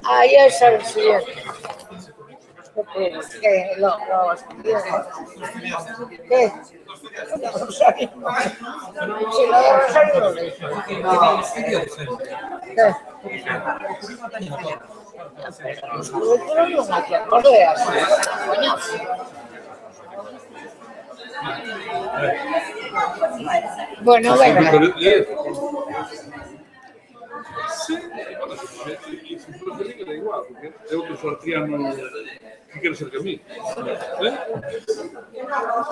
Ah, ya sabes, siguiente. ¿Qué? ¿Qué? Rosario. Si lo de Rosario lo dijo. ¿Qué? Los currículos no hay que acorde así. Coñazo. Bueno, venga. Sí, bueno, da igual, porque é outro sortiano que quero ser que a mí.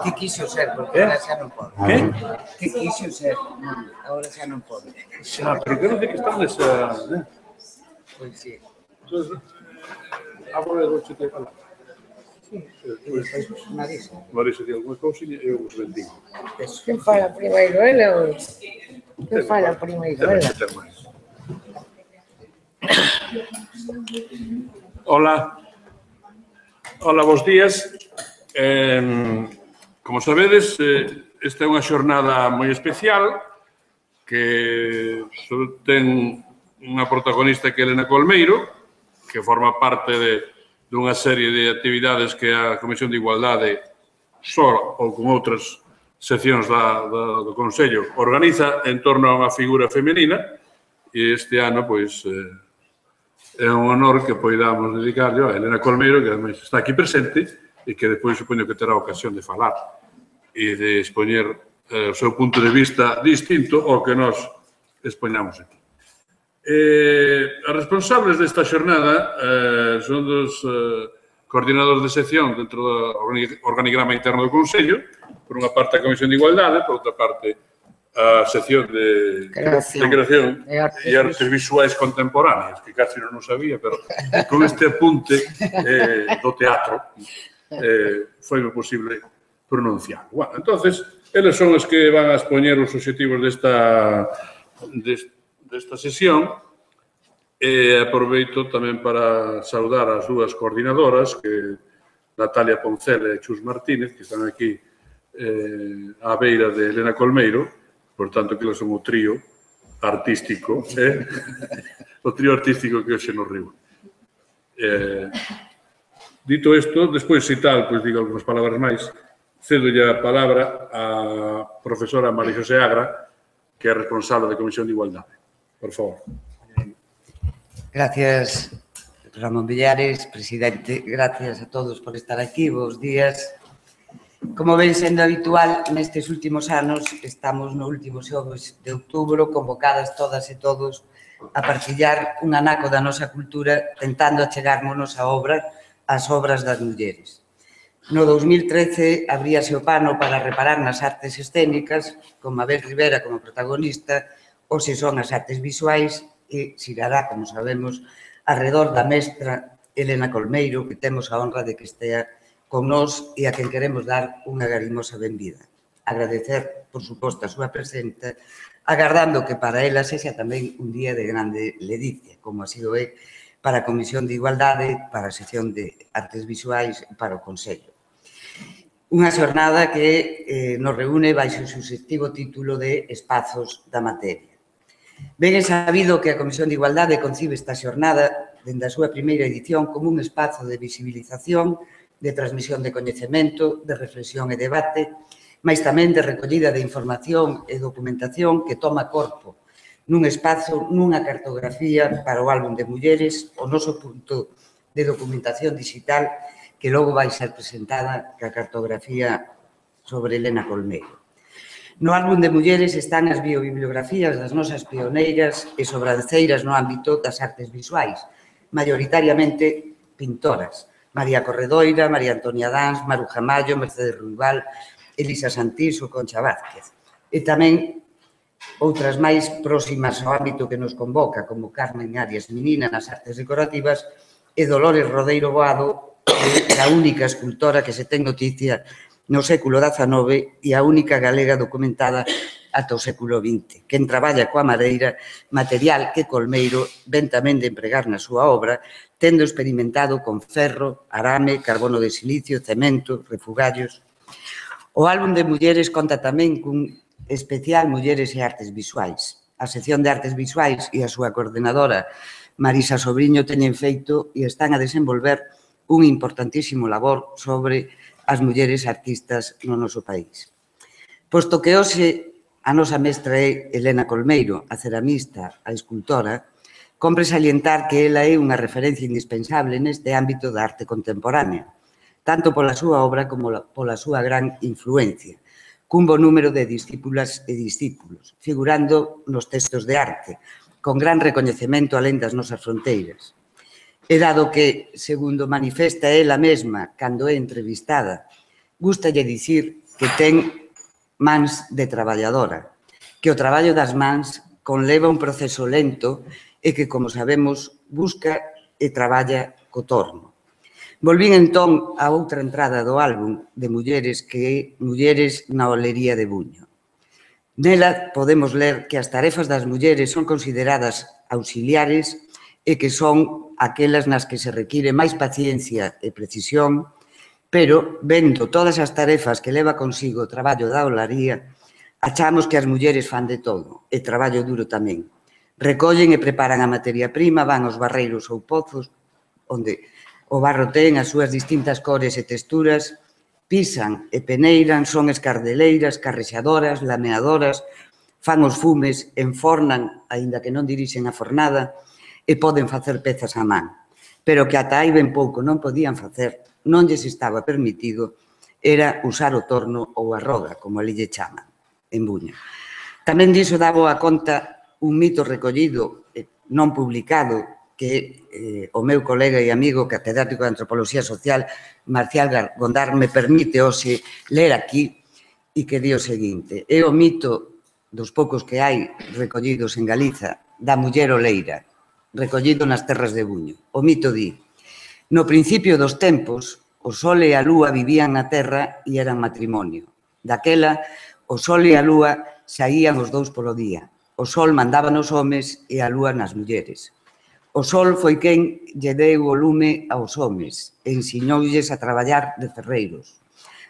Que quiso ser, porque ahora xa non pode. Que? Que quiso ser, ahora xa non pode. Pero quero dizer que están nesa... Pois sí. Entón, agora vou che te falar. Marisa di algunha cousinha e eu vos bendigo. Que fala primeiro ele ou... Que fala primeiro ele? Hola. Hola, bons días. Como sabedes, esta é unha xornada moi especial que ten unha protagonista que é Elena Colmeiro, que forma parte dunha serie de actividades que a Comisión de Igualdade só ou con outras seccións do Consello organiza en torno a unha figura femenina e este ano, pois, é un honor que poidamos dedicarle a Elena Colmeiro, que ademais está aquí presente e que depois supoño que terá ocasión de falar e de expoñer o seu punto de vista distinto ao que nós expoñamos aquí. As responsables desta xornada son dos coordinadores de sección dentro do organigrama interno do Consello, por unha parte a Comisión de Igualdade, por outra parte a sección de creación e artes visuais contemporáneas, que casi non o sabía, pero con este apunte do teatro foi posible pronunciar. Bueno, entonces, eles son os que van a expoñer os obxectivos desta sesión e aproveito tamén para saudar as dúas coordinadoras, que Natalia Poncela e Chus Martínez, que están aquí á beira de Elena Colmeiro, por tanto, que eles son o trío artístico, o trío artístico que hoxe nos reúne. Dito isto, despois, se tal, pois digo algunhas palabras máis, cedolle a palabra á profesora María José Agra, que é responsable da Comisión de Igualdade. Por favor. Gracias, Ramón Villares, presidente. Gracias a todos por estar aquí. Bos días. Como ven sendo habitual, nestes últimos anos, estamos no último xoves de outubro, convocadas todas e todos a partillar un anaco da nosa cultura, tentando achegármonos ás obras das mulleres. No 2013, abríase o pano para reparar nas artes escénicas, con Mabel Rivera como protagonista, hoxe son as artes visuais e xirará, como sabemos, alrededor da mestra Elena Colmeiro, que temos a honra de que estea con nós e a quen queremos dar unha garimosa benvida. Agradecer, por suposto, a súa presenza, agardando que para ela sexa tamén un día de grande ledicia, como así o é para a Comisión de Igualdade, para a sección de artes visuais e para o Consello. Unha xornada que nos reúne baixo o subxectivo título de Espazos da Materia. Ben é sabido que a Comisión de Igualdade concibe esta xornada dende a súa primeira edición como un espazo de visibilización, de transmisión de coñecemento, de reflexión e debate, mais tamén de recollida de información e documentación que toma corpo nun espazo, nunha cartografía para o álbum de mulleres, o noso punto de documentación digital que logo vai ser presentada ca cartografía sobre Elena Colmeiro. No álbum de mulleres están as biobibliografías das nosas pioneiras e sobranceiras no ámbito das artes visuais, maioritariamente pintoras. María Corredoira, María Antonia Dans, Maru Jamallo, Mercedes Ruibal, Elisa Santís ou Concha Vázquez. E tamén outras máis próximas ao ámbito que nos convoca, como Carmen Arias Menina nas artes decorativas e Dolores Rodeiro Boado, a única escultora que se ten noticia no século XIX e a única galega documentada ata o século XX. Quen traballa coa madeira, material que Colmeiro ven tamén de empregar na súa obra, tendo experimentado con ferro, arame, carbono de silicio, cemento, refugallos. O álbum de mulleres conta tamén cun especial Mulleres e Artes Visuais. A sección de Artes Visuais e a súa coordenadora, Marisa Sobriño, teñen feito e están a desenvolver un importantísimo labor sobre as mulleres artistas no noso país. Posto que hoxe a nosa mestra é Elena Colmeiro, a ceramista, a escultora, compre salientar que ela é unha referencia indispensable neste ámbito da arte contemporánea, tanto pola súa obra como pola súa gran influencia, cun bo número de discípulas e discípulos, figurando nos textos de arte, con gran recoñecemento alén das nosas fronteiras. E dado que, segundo manifesta ela mesma cando é entrevistada, gústalle dicir que ten mans de traballadora, que o traballo das mans conleva un proceso lento e que, como sabemos, busca e traballa co torno. Volvín entón a outra entrada do álbum de mulleres que é Mulleres na olería de Buño. Nela podemos ler que as tarefas das mulleres son consideradas auxiliares e que son aquelas nas que se require máis paciencia e precisión, pero, vendo todas as tarefas que leva consigo o traballo da olaría, achamos que as mulleres fan de todo, e traballo duro tamén. Recollen e preparan a materia prima, van aos barreiros ou pozos, onde o barro ten as súas distintas cores e texturas, pisan e peneiran, son escardeleiras, carrexadoras, lameadoras, fan os fumes, enfornan, aínda que non dirixen a fornada, e poden facer pezas a man. Pero que ata hai ben pouco non podían facer, non lles estaba permitido, era usar o torno ou a roda, como ali lle chaman, en Buño. Tamén diso daba a conta un mito recollido, non publicado, que o meu colega e amigo catedrático de Antropoloxía Social, Marcial Gondar, me permite hoxe ler aquí e que di o seguinte: é o mito dos poucos que hai recollidos en Galiza da muller oleira, recollido nas terras de Buño. O mito di: no principio dos tempos, o sol e a lúa vivían na terra e eran matrimonio. Daquela, o sol e a lúa saían os dous polo día. O sol mandaba nos homes e a lúa nas mulleres. O sol foi quen lle deu o lume aos homes e ensiñoulles a traballar de ferreiros.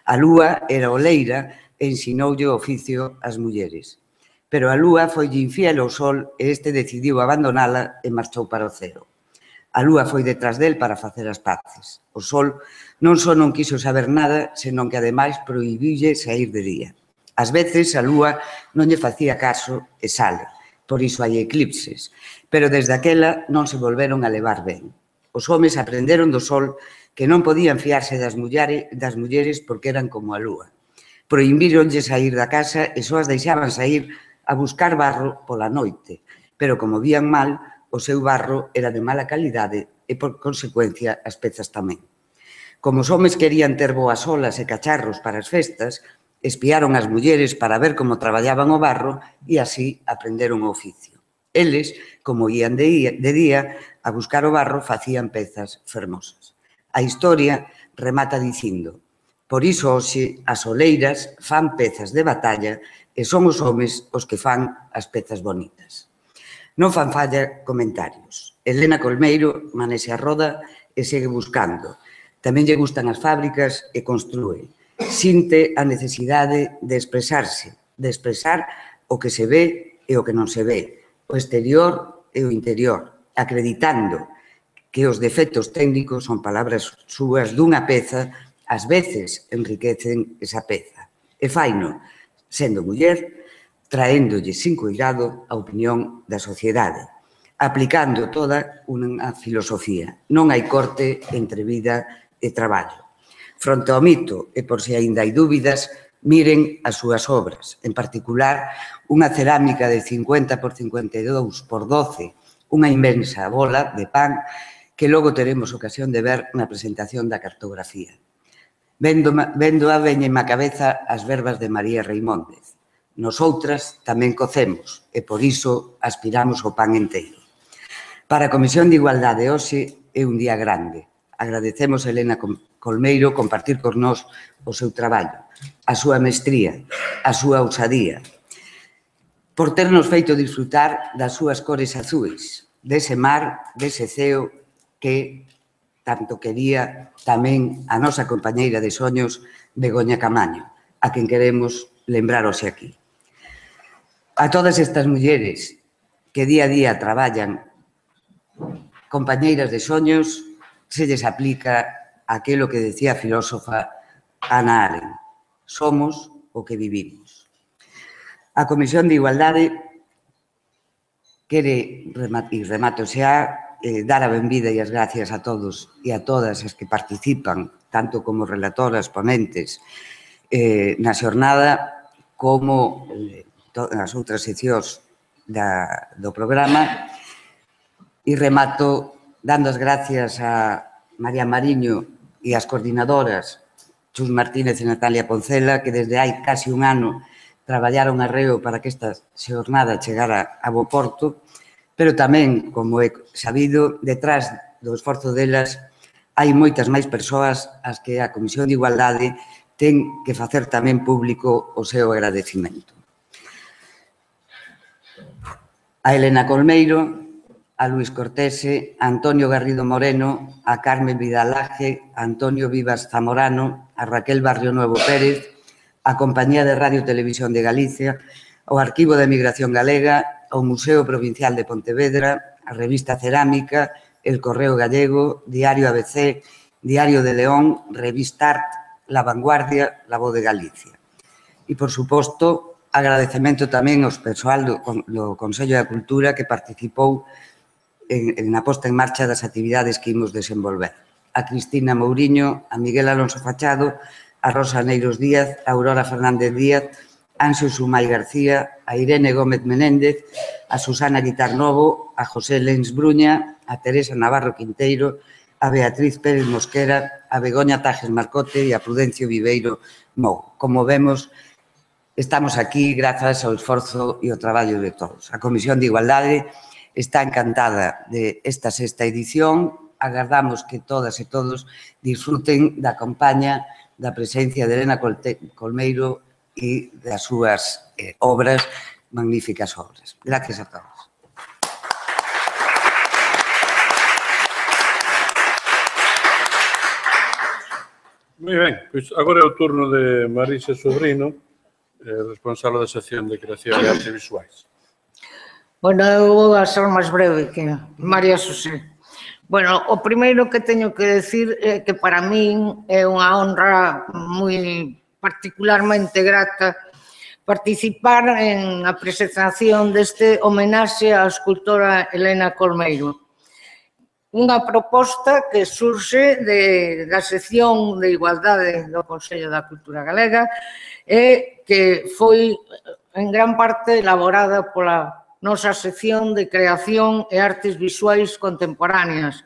A lúa era oleira e ensinoulle o oficio ás mulleres. Pero a lúa foille infiel ao sol e este decidiu abandonala e marchou para o cero. A lúa foi detrás del para facer as paces. O sol non só non quiso saber nada, senón que ademais prohibiulle sair de día. Ás veces a lúa non lle facía caso e sale, por iso hai eclipses, pero desde aquela non se volveron a levar ben. Os homes aprenderon do sol que non podían fiarse das mulleres porque eran como a lúa. Prohibíronlle sair da casa e só as deixaban sair a buscar barro pola noite, pero como vían mal, o seu barro era de mala calidade e, por consecuencia, as pezas tamén. Como os homes querían ter boas olas e cacharros para as festas, espiaron as mulleres para ver como traballaban o barro e así aprenderon o oficio. Eles, como ían de día a buscar o barro, facían pezas fermosas. A historia remata dicindo: por iso hoxe as oleiras fan pezas de batalla e son os homes os que fan as pezas bonitas. Non fan falla comentarios. Elena Colmeiro manexa a roda e segue buscando. Tamén lle gustan as fábricas e construe. Sinte a necesidade de expresarse, de expresar o que se ve e o que non se ve, o exterior e o interior, acreditando que os defectos técnicos son palabras súas dunha peza, ás veces enriquecen esa peza. E faino, sendo muller, traéndolle sin cuidado a opinión da sociedade, aplicando toda unha filosofía. Non hai corte entre vida e traballo. Fronte ao mito, e por se aínda hai dúbidas, miren as súas obras, en particular unha cerámica de 50 por 52 por 12, unha inmensa bola de pan que logo teremos ocasión de ver na presentación da cartografía. Véndoa veñenme á cabeza as verbas de María Reimóndez. Nosoutras tamén cocemos e por iso aspiramos ao pan enteiro. Para a Comisión de Igualdade hoxe é un día grande. Agradecemos a Elena Colmeiro compartir con nós o seu traballo, a súa mestría, a súa ousadía, por ternos feito disfrutar das súas cores azuis, dese mar, dese ceo que tanto quería tamén a nosa compañeira de soños, Begoña Camaño, a quen queremos lembrar hoxe aquí. A todas estas mulleres que día a día traballan, compañeiras de soños, se lles aplica aquilo que decía a filósofa Hannah Arendt: somos o que vivimos. A Comisión de Igualdade quere, e remato xa, dar a benvida e as gracias a todos e a todas as que participan, tanto como relatoras, ponentes, na xornada, como nas outras seccións do programa. E remato dando as gracias a María Mariño e as coordinadoras Chus Martínez e Natalia Poncela, que desde hai casi un ano traballaron arreo para que esta xornada chegara a bo porto, pero tamén, como é sabido, detrás do esforzo delas hai moitas máis persoas ás que a Comisión de Igualdade ten que facer tamén público o seu agradecimento. A Elena Colmeiro, a Luis Cortese, a Antonio Garrido Moreno, a Carmen Vidalaje, a Antonio Vivas Zamorano, a Raquel Barrio Nuevo Pérez, a Compañía de Radio e Televisión de Galicia, ao Arquivo de Emigración Galega, ao Museo Provincial de Pontevedra, a Revista Cerámica, El Correo Gallego, Diario ABC, Diario de León, Revista Art, La Vanguardia, La Voz de Galicia. E, por suposto, agradecemento tamén aos persoal do Consello da Cultura que participou na posta en marcha das actividades que imos desenvolver. A Cristina Mouriño, a Miguel Alonso Fachado, a Rosa Neiros Díaz, a Aurora Fernández Díaz, a Anxo Sumai García, a Irene Gómez Menéndez, a Susana Guitar Novo, a José Lens Bruña, a Teresa Navarro Quinteiro, a Beatriz Pérez Mosquera, a Begoña Tajes Marcote e a Prudencio Viveiro Mou. Como vemos, estamos aquí grazas ao esforzo e ao traballo de todos. A Comisión de Igualdade está encantada de esta sexta edición. Agardamos que todas e todos disfruten da compañía, da presencia de Elena Colmeiro e das súas obras, magníficas obras. Gracias a todos. Moi ben, pois agora é o turno de Marisa Sobrino, responsable da sección de creación de artes visuais. Bueno, eu vou a ser máis breve que María Xosé. Bueno, o primeiro que teño que decir é que para min é unha honra moi particularmente grata participar en a presentación deste homenaxe á escultora Elena Colmeiro. Unha proposta que surxe da sección de Igualdade do Consello da Cultura Galega e que foi en gran parte elaborada pola nosa sección de Creación e Artes Visuais Contemporáneas,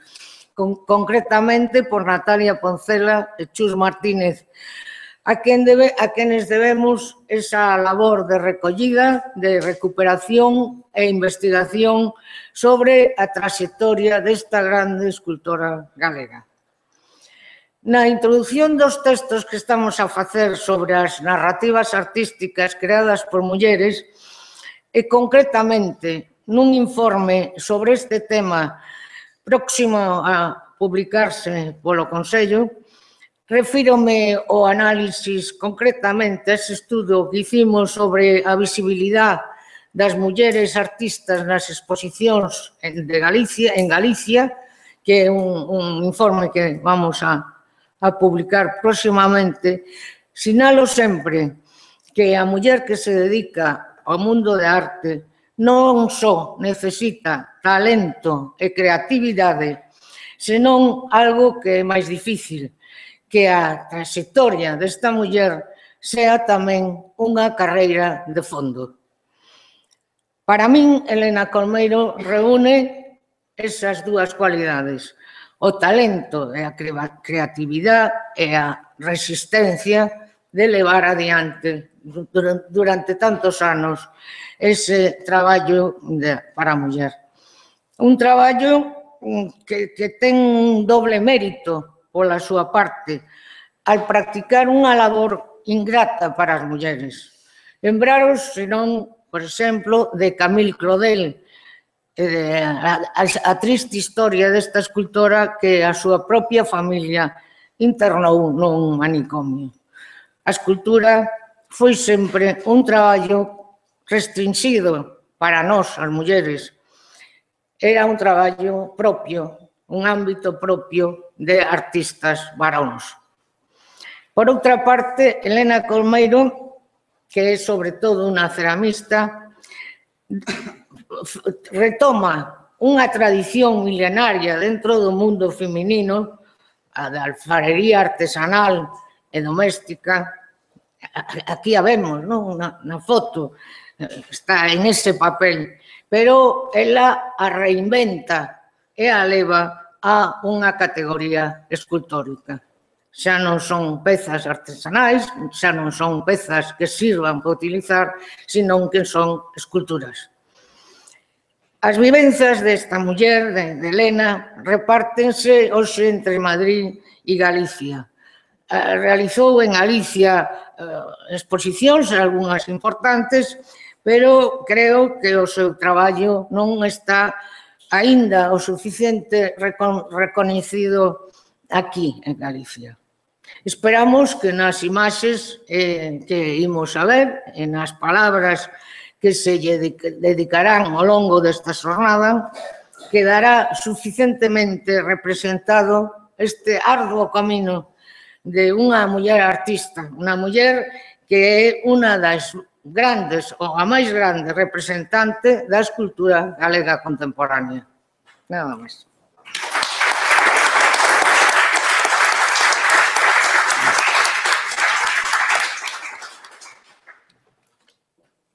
concretamente por Natalia Poncela e Chus Martínez, a quenes debemos esa labor de recollida, de recuperación e investigación sobre a traxectoria desta grande escultora galega. Na introdución dos textos que estamos a facer sobre as narrativas artísticas creadas por mulleres e, concretamente, nun informe sobre este tema próximo a publicarse polo Consello, refírome ao análisis concretamente a ese estudo que hicimos sobre a visibilidade das mulleres artistas nas exposicións de Galicia, en Galicia, que é un informe que vamos a publicar próximamente. Sinalo sempre que a muller que se dedica ao mundo de arte non só necesita talento e creatividade, senón algo que é máis difícil, que a trayectoria desta muller sea tamén unha carreira de fondo. Para min, Elena Colmeiro reúne esas dúas cualidades, o talento e a creatividade e a resistencia de levar adiante durante tantos anos ese traballo para a muller. Un traballo que ten un doble mérito pola súa parte, al practicar unha labor ingrata para as mulleres. Lembraros, senón, por exemplo, de Camille Claudel, a triste historia desta escultora que a súa propia familia internou nun manicomio. A escultura foi sempre un traballo restringido para nós, as mulleres. Era un traballo propio, un ámbito propio de artistas varóns. Por outra parte, Elena Colmeiro, que é sobre todo unha ceramista, retoma unha tradición milenaria dentro do mundo feminino, a da alfarería artesanal e doméstica. Aquí a vemos, non? Na foto, está en ese papel, pero ela a reinventa e a leva a unha categoría escultórica. Xa non son pezas artesanais, xa non son pezas que sirvan para utilizar, senón que son esculturas. As vivencias desta muller, de Elena, repártense hoxe entre Madrid e Galicia. Realizou en Galicia exposicións, algunhas importantes, pero creo que o seu traballo non está aínda o suficiente recoñecido aquí en Galicia. Esperamos que nas imaxes que imos a ver e nas palabras que se lle dedicarán ao longo desta xornada, quedará suficientemente representado este arduo camino de unha muller artista, unha muller que é unha das grandes, ou a máis grande representante da escultura galega contemporánea. Nada máis.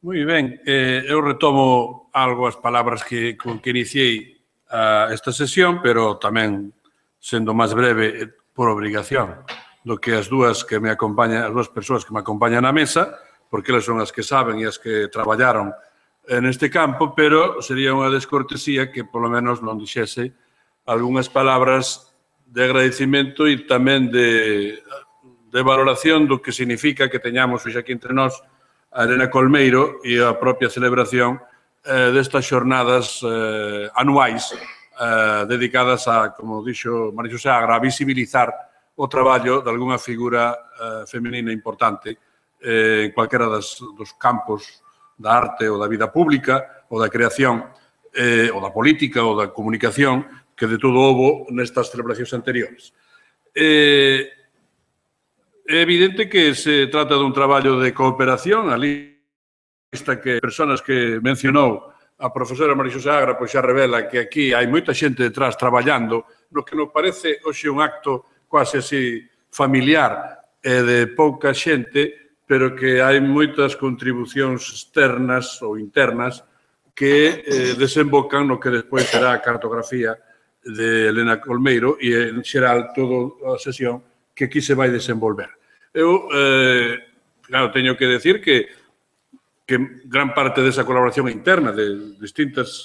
Moi ben, eu retomo algo as palabras con que iniciei esta sesión, pero tamén, sendo máis breve, por obrigación, do que as dúas persoas que me acompañan na mesa, porque elas son as que saben e as que traballaron neste campo, pero sería unha descortesía que, polo menos, non dixese algunhas palabras de agradecimento e tamén de valoración do que significa que teñamos hoxe aquí entre nós a Elena Colmeiro e a propia celebración destas xornadas anuais dedicadas a, como dixo María Xosé Agra, a visibilizar o traballo de algunha figura femenina importante en cualquera dos campos da arte ou da vida pública ou da creación ou da política ou da comunicación que de todo houbo nestas celebracións anteriores. É evidente que se trata dun traballo de cooperación. A lista que personas que mencionou a profesora María Xosé Agra pois xa revela que aquí hai moita xente detrás traballando no que nos parece hoxe un acto quase así familiar e de pouca xente, pero que hai moitas contribucións externas ou internas que desembocan no que despois será a cartografía de Elena Colmeiro e, en xeral, toda a sesión que aquí se vai desenvolver. Eu, claro, teño que decir que gran parte desa colaboración interna de distintos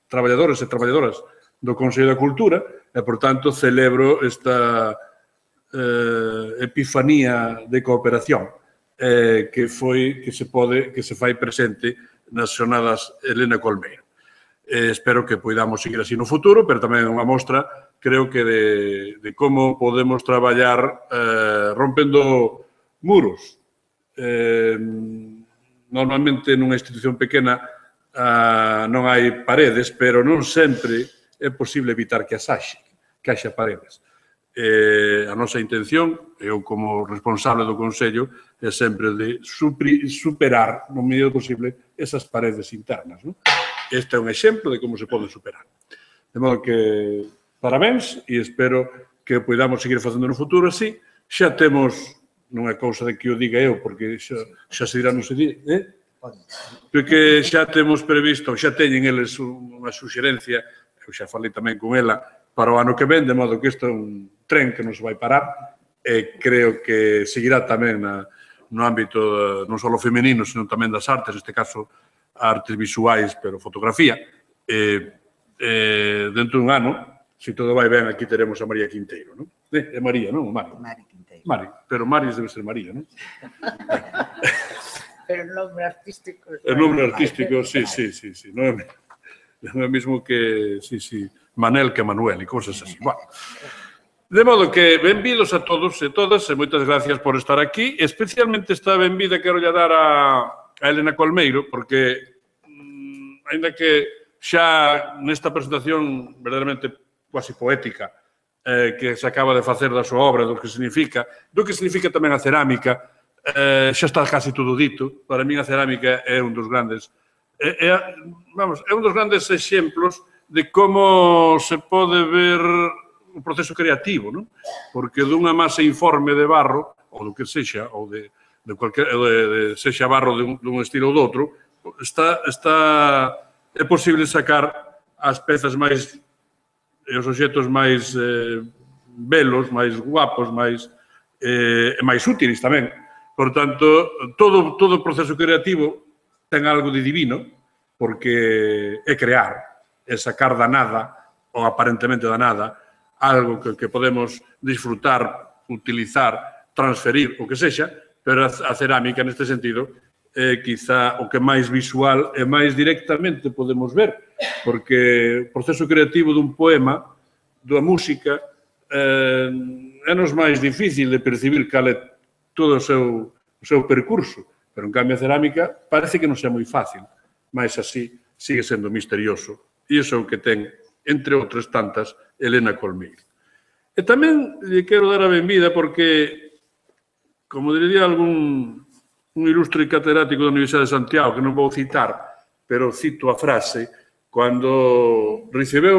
traballadores e traballadoras do Consello da Cultura e, por tanto, celebro esta epifanía de cooperación que se fai presente nas xornadas Elena Colmeiro. Espero que poidamos seguir así no futuro, pero tamén unha mostra, creo que, de como podemos traballar rompendo muros. normalmente nunha institución pequena non hai paredes, pero non sempre é posible evitar que haxa paredes. A nosa intención, eu como responsable do Consello, é sempre de superar, no medio posible, esas paredes internas. Este é un exemplo de como se pode superar. De modo que, parabéns, e espero que podamos seguir facendo no futuro así. Xa temos, non é cousa de que o diga eu, porque xa se dirá, non se di, porque xa temos previsto, xa teñen eles unha suxerencia, eu xa falei tamén con ela, para o ano que ven, de modo que isto é un tren que non se vai parar, e creo que seguirá tamén no ámbito non só femenino, sino tamén das artes, neste caso artes visuais, pero fotografía. Dentro dun ano, se todo vai ben, aquí teremos a María Quinteiro, non? É María, non? Mari. Mari Quinteiro. Mari, pero Mari debe ser María, non? Pero o nombre artístico... O nombre artístico, sí. Non é mesmo que, Manel que Manuel e cousas así. Bueno, de modo que benvidos a todos e todas e moitas gracias por estar aquí. Especialmente esta benvida quero lle dar a Elena Colmeiro, porque, ainda que xa nesta presentación verdadeiramente quasi poética que se acaba de facer da súa obra, do que significa tamén a cerámica, xa está casi todo dito. Para mí a cerámica é un dos grandes exemplos de como se pode ver o proceso creativo, non? Porque dunha masa informe de barro, ou do que sexa, ou de sexa barro dun estilo ou do outro, é posible sacar as pezas máis e os obxectos máis belos, máis guapos, máis útiles tamén. Por tanto, todo o proceso creativo ten algo de divino, porque é crear, é sacar da nada, ou aparentemente da nada, algo que podemos disfrutar, utilizar, transferir, o que sexa, pero a cerámica, neste sentido, é quizá o que máis visual e máis directamente podemos ver, porque o proceso creativo dun poema, da música, é nos máis difícil de percibir cal é todo o seu percurso, pero en cambio a cerámica parece que non sea moi fácil, mas así sigue sendo misterioso. E iso é o que ten, entre outras tantas, Elena Colmeiro. E tamén lle quero dar a benvida porque, como diría un ilustre catedrático da Universidade de Santiago, que non vou citar, pero cito a frase, cando recebeu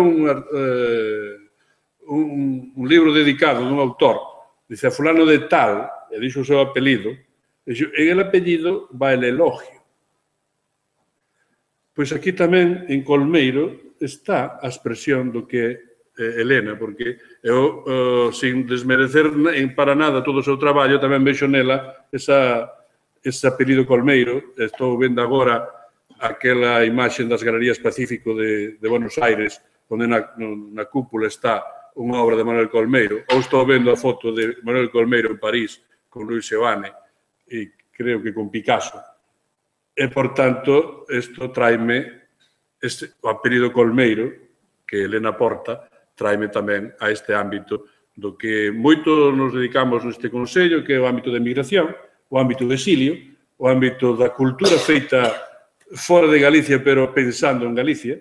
un libro dedicado dun autor, dice a fulano de tal, e dixo o seu apelido, en el apellido va el elogio. Pois aquí tamén, en Colmeiro, está a expresión do que é Elena, porque eu, sin desmerecer para nada todo o seu traballo, tamén vexo nela ese apelido Colmeiro. Estou vendo agora aquela imaxe das Galerías Pacífico de Buenos Aires, onde na cúpula está unha obra de Manuel Colmeiro, ou estou vendo a foto de Manuel Colmeiro en París con Luis Seoane, e creo que con Picasso. E, por tanto, isto traime o apelido Colmeiro, que Elena porta, traime tamén a este ámbito do que moito nos dedicamos neste Consello, que é o ámbito de migración, o ámbito de exilio, o ámbito da cultura feita fora de Galicia, pero pensando en Galicia.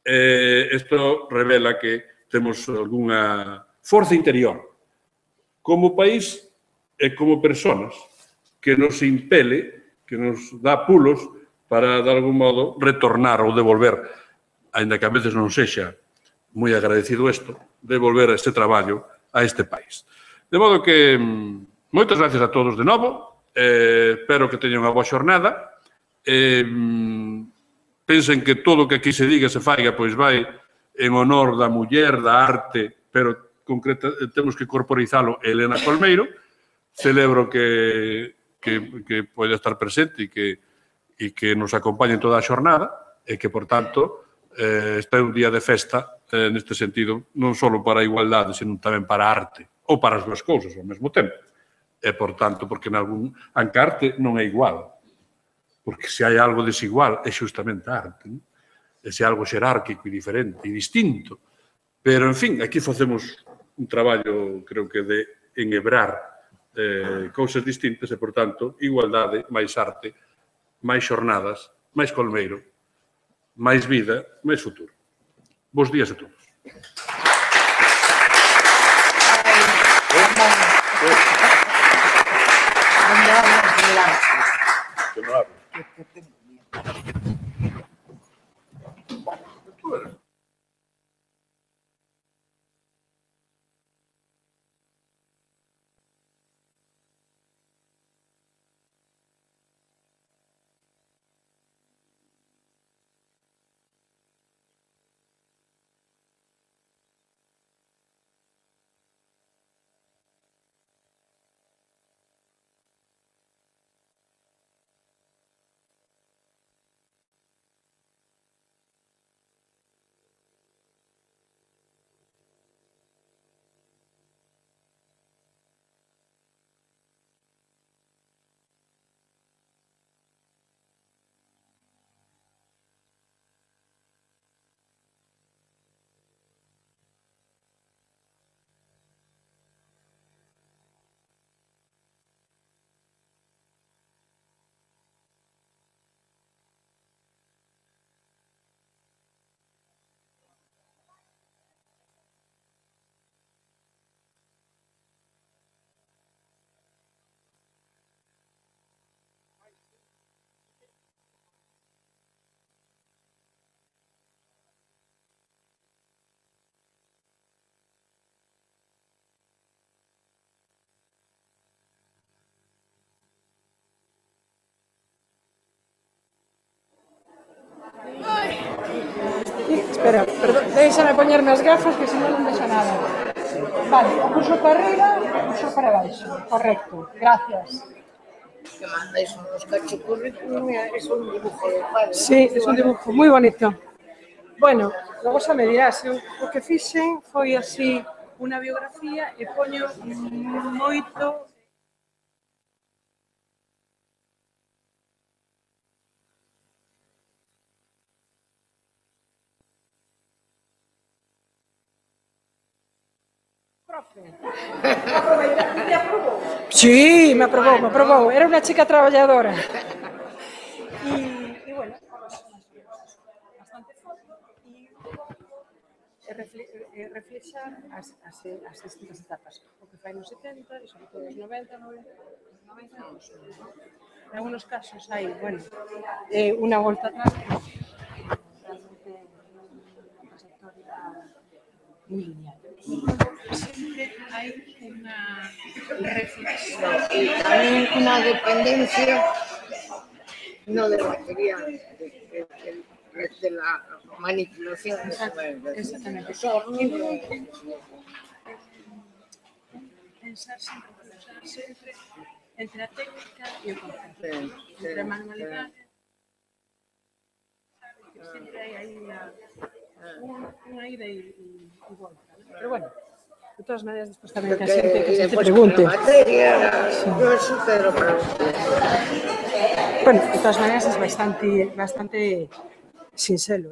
Isto revela que temos algunha forza interior como país e como personas que nos impele, que nos dá pulos para, de algún modo, retornar ou devolver, ainda que a veces non sexa moi agradecido isto, devolver este traballo a este país. De modo que, moitas gracias a todos de novo, espero que teñan unha boa xornada, pensen que todo o que aquí se diga, se faiga, pois vai en honor da muller, da arte, pero temos que corporizalo Elena Colmeiro. Celebro que poida estar presente e que nos acompañe en toda a xornada e que, por tanto, este é un día de festa neste sentido, non só para a igualdade, senón tamén para a arte, ou para as duas cousas ao mesmo tempo. E, por tanto, porque aunque a arte non é igual, porque se hai algo desigual é justamente a arte, non? E se algo xerárquico e diferente e distinto. Pero, en fin, aquí facemos un traballo, creo que, de enhebrar cousas distintas e, por tanto, igualdade máis arte máis xornadas, máis colmeiro, máis vida, máis futuro. Bos días a todos. Espera, perdón, déixame poñerme as gafas que senón non deixa nada. Vale, o curso para arriba, o curso para baixo. Correcto, gracias. Que mandáis unos cachicurrículum, es un dibujo de padre. Sí, es un dibujo moi bonito. Bueno, logo xa me dirás, o que fixen foi así unha biografía e poño moito... Sí, me aprobou. Era unha chica traballadora. E bueno, bastante foto e reflexar as distintas etapas. O que fai nos 70 e sobre todo nos 90, en algunos casos hai, bueno, unha volta atrás, realmente unha trayectoria moi lineal. Sempre hai unha reflexión. Y también una dependencia, no del material, de la manipulación. Exactamente. Pensar sempre entre a técnica e o concepto, entre a manualidade. Sempre hai aí unha ida e volta. Pero bueno, de todas maneras, despois tamén que a xente pregunte. La materia, yo eso te lo pregunto. Bueno, de todas maneras es bastante sinxelo,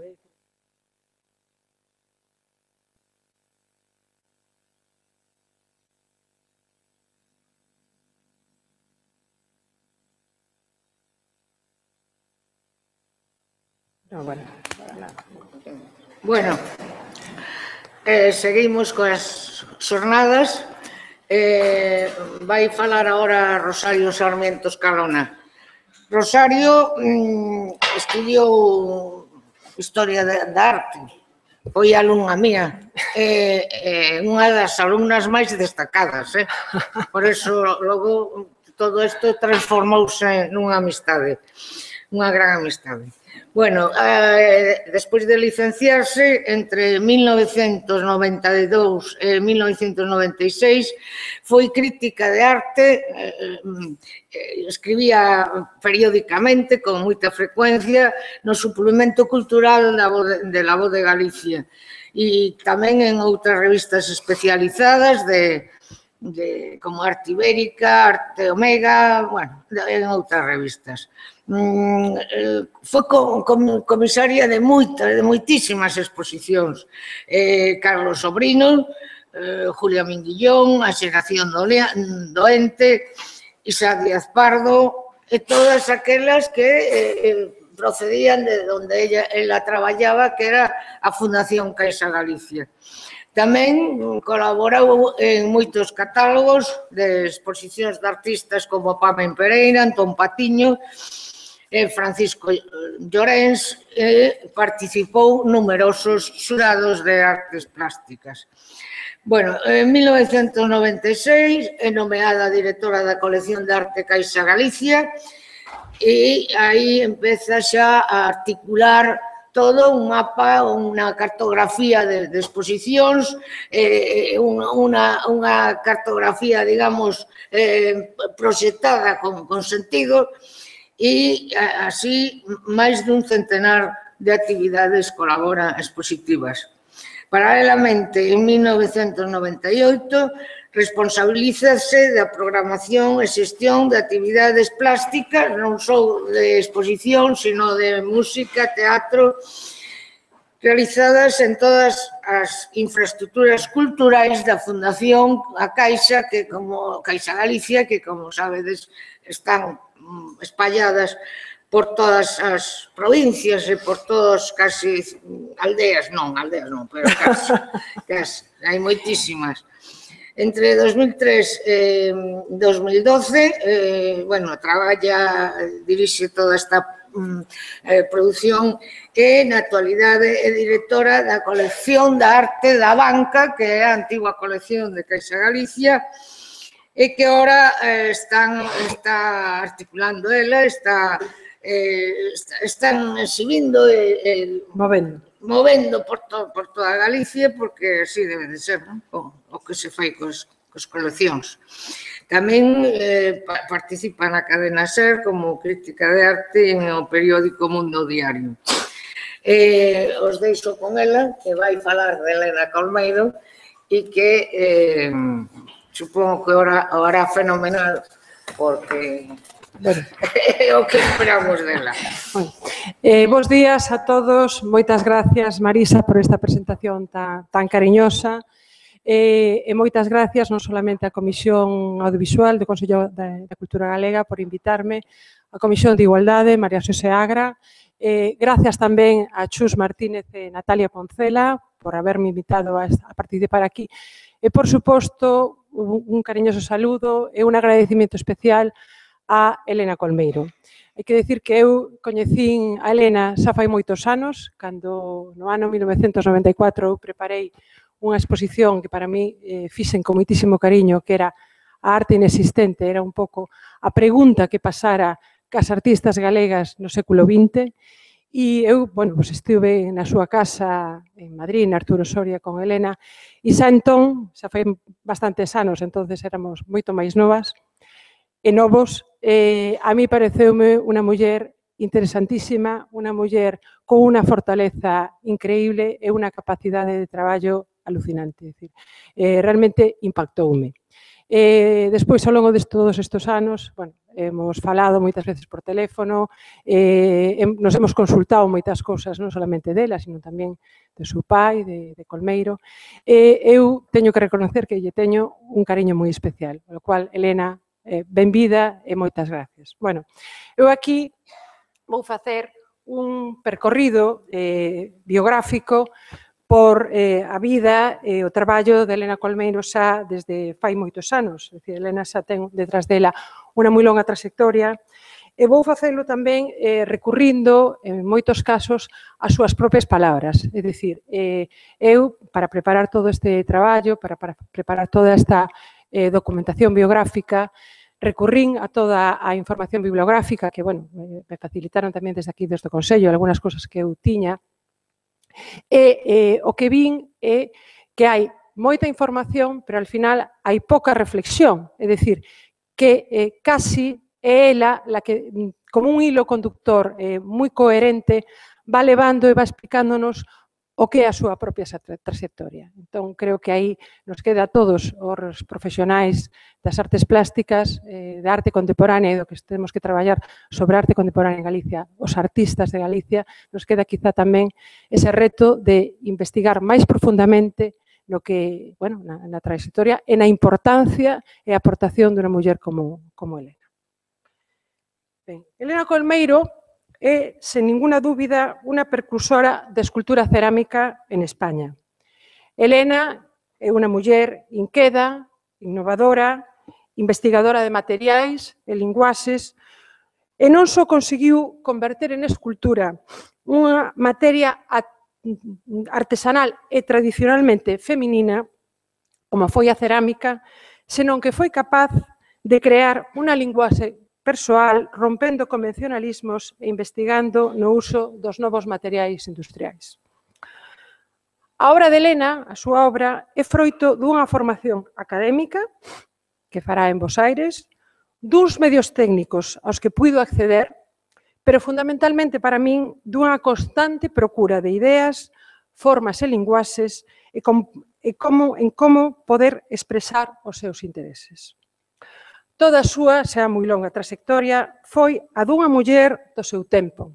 No, bueno, para nada. Bueno, seguimos coas xornadas. Vai falar agora Rosario Sarmiento Escalona. Rosario estudiou Historia da Arte, foi alumna mía, unha das alumnas máis destacadas, por eso logo todo isto transformouse nunha amistade, unha gran amistade. Bueno, despois de licenciarse, entre 1992 e 1996, foi crítica de arte, escribía periódicamente, con moita frecuencia, no suplemento cultural de La Voz de Galicia e tamén en outras revistas especializadas como Arte Ibérica, Arte Omega, bueno, en outras revistas. Foi comisaria de moitísimas exposicións. Carlos Sobrino, Julia Minguillón, A Xeración Doente, Isa Díaz Pardo, e todas aquelas que procedían de onde ela traballaba, que era a Fundación Caixa Galicia. Tamén colaborou en moitos catálogos de exposicións de artistas como Pamen Pereira, Antón Patiño, Francisco Llorens, participou numerosos xurados de artes plásticas. Bueno, en 1996 é nomeada directora da colección de arte Caixa Galicia e aí empeza xa a articular todo un mapa, unha cartografía de exposicións, unha cartografía, digamos, proxectada con sentido, e así máis dun centenar de actividades colabora expositivas. Paralelamente, en 1998, responsabilízase da programación e xestión de actividades plásticas, non só de exposición, sino de música, teatro, realizadas en todas as infraestructuras culturais da Fundación a Caixa, que como Caixa Galicia, que, como sabedes, están espalladas por todas as provincias e por todas casi aldeas non, pero casi, hai moitísimas. Entre 2003 e 2012, bueno, traballa, dirixe toda esta produción e na actualidade é directora da colección da arte da Banca, que é a antigua colección de Caixa Galicia, e que ora está articulando ela, están exhibindo e movendo por toda Galicia, porque así debe de ser, non? O que se fai cos coleccións. Tamén participa na cadena SER como crítica de arte en o periódico Mundo Diario. Os deixo con ela, que vai falar de Elena Colmeiro, e que supongo que ora fenomenal, porque é o que esperamos dela. Bos días a todos, moitas gracias, Marisa, por esta presentación tan cariñosa, e moitas gracias non solamente á Comisión Audiovisual do Consello da Cultura Galega por invitarme, a Comisión de Igualdade, María Xosé Agra, gracias tamén a Chus Martínez e Natalia Poncela por haberme invitado a participar aquí, e, por suposto, un cariñoso saludo e un agradecimiento especial a Elena Colmeiro. Hai que decir que eu coñecín a Elena xa fai moitos anos, cando no ano 1994 eu preparei unha exposición que para mí fixen con moitísimo cariño, que era a arte inexistente, era un pouco a pregunta que pasara cas artistas galegas no século XX, e eu, bueno, pues estuve na súa casa en Madrid, na Arturo Soria, con Elena, e xa entón, xa foi bastantes anos, entonces éramos moito máis novas, e novos, a mí pareceume unha muller interesantísima, unha muller con unha fortaleza increíble e unha capacidade de traballo alucinante. É dicir, realmente impactoume. Despois, ao longo de todos estes anos, bueno, hemos falado moitas veces por teléfono, nos hemos consultado moitas cousas, non solamente dela, sino tamén de seu pai, de Colmeiro. Eu teño que reconocer que lle teño un cariño moi especial, polo cual, Elena, benvida e moitas gracias. Bueno, eu aquí vou facer un percorrido biográfico por a vida e o traballo de Elena Colmeiro xa desde fai moitos anos. É dicir, Elena xa ten detrás dela unha moi longa trayectoria e vou facelo tamén recurrindo, en moitos casos, ás súas propias palabras. É dicir, eu, para preparar todo este traballo, para preparar toda esta documentación biográfica, recurrín a toda a información bibliográfica que, bueno, me facilitaron tamén desde aquí, desde o Consello, algunhas cousas que eu tiña, e o que vin é que hai moita información, pero al final hai pouca reflexión, é dicir, que casi é ela la que, como un hilo conductor moi coherente, va levando e va explicándonos o que é a súa propia trayectoria. Entón, creo que aí nos queda a todos os profesionais das artes plásticas, da arte contemporánea e do que temos que traballar sobre arte contemporánea en Galicia, os artistas de Galicia, nos queda quizá tamén ese reto de investigar máis profundamente no que, bueno, na trayectoria e na importancia e aportación dunha muller como Elena. Ben, Elena Colmeiro é, sen ninguna dúbida, unha precursora da escultura cerámica en España. Elena é unha muller inqueda, innovadora, investigadora de materiais e linguaxes, e non só conseguiu converter en escultura unha materia artesanal e tradicionalmente feminina, como foi a cerámica, senón que foi capaz de crear unha linguaxe persoal, rompendo convencionalismos e investigando no uso dos novos materiais industriais. A obra de Elena, a súa obra, é froito dunha formación académica que fará en Bos Aires, duns medios técnicos aos que puido acceder, pero fundamentalmente para min dunha constante procura de ideas, formas e linguaxes e como poder expresar os seus intereses. Toda a súa, xa moi longa trayectoria, foi a dunha muller do seu tempo,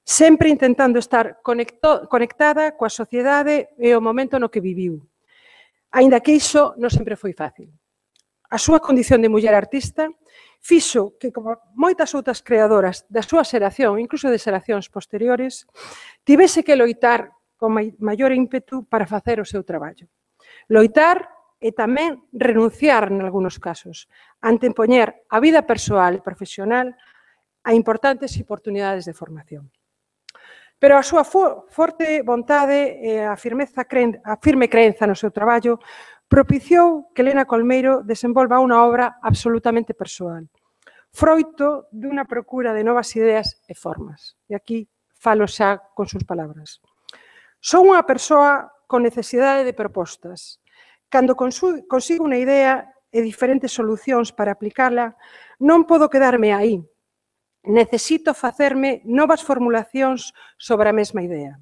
sempre intentando estar conectada coa sociedade e o momento no que viviu, aínda que iso non sempre foi fácil. A súa condición de muller artista fixo que, como moitas outras creadoras da súa xeración, incluso de xeracións posteriores, tivese que loitar con maior ímpetu para facer o seu traballo. Loitar e tamén renunciar, en algúns casos, antepoñer a vida persoal e profesional a importantes oportunidades de formación. Pero a súa forte vontade e a firme creenza no seu traballo propiciou que Elena Colmeiro desenvolva unha obra absolutamente persoal, froito dunha procura de novas ideas e formas. E aquí falo xa con sus palabras. Son unha persoa con necesidade de propostas. Cando consigo unha idea e diferentes solucións para aplicala, non podo quedarme aí. Necesito facerme novas formulacións sobre a mesma idea.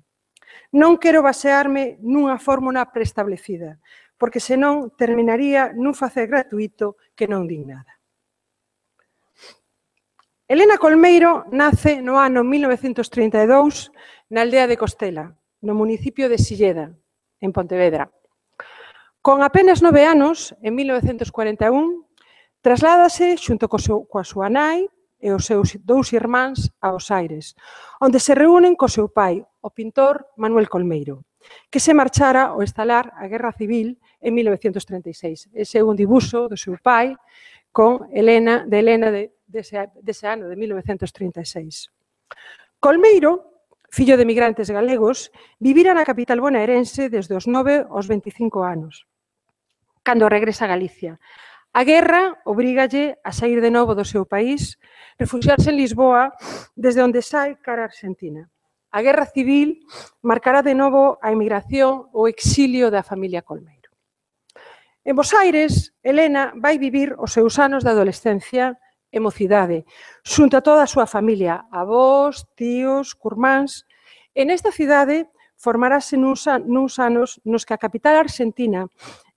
Non quero basearme nunha fórmula preestablecida, porque senón terminaría nun facer gratuito que non din nada. Elena Colmeiro nace no ano 1932 na aldea de Costela, no municipio de Silleda, en Pontevedra. Con apenas 9 anos, en 1941, trasládase xunto coa súa nai e os seus 2 irmáns a Bos Aires, onde se reúnen co seu pai, o pintor Manuel Colmeiro, que se marchara ao estalar a Guerra Civil en 1936. Ese é un dibuixo do seu pai con Elena dese ano de 1936. Colmeiro, fillo de emigrantes galegos, vivira na capital bonaerense desde os 9 aos 25 anos, cando regresa a Galicia. A guerra obrígalle a sair de novo do seu país, refuxiarse en Lisboa, desde onde sai cara a Argentina. A guerra civil marcará de novo a emigración ou exilio da familia Colmeiro. En Bos Aires, Elena vai vivir os seus anos de adolescencia e mocidade, xunto a toda a súa familia, avós, tíos, curmáns, e nesta cidade formarase nuns anos nos que a capital argentina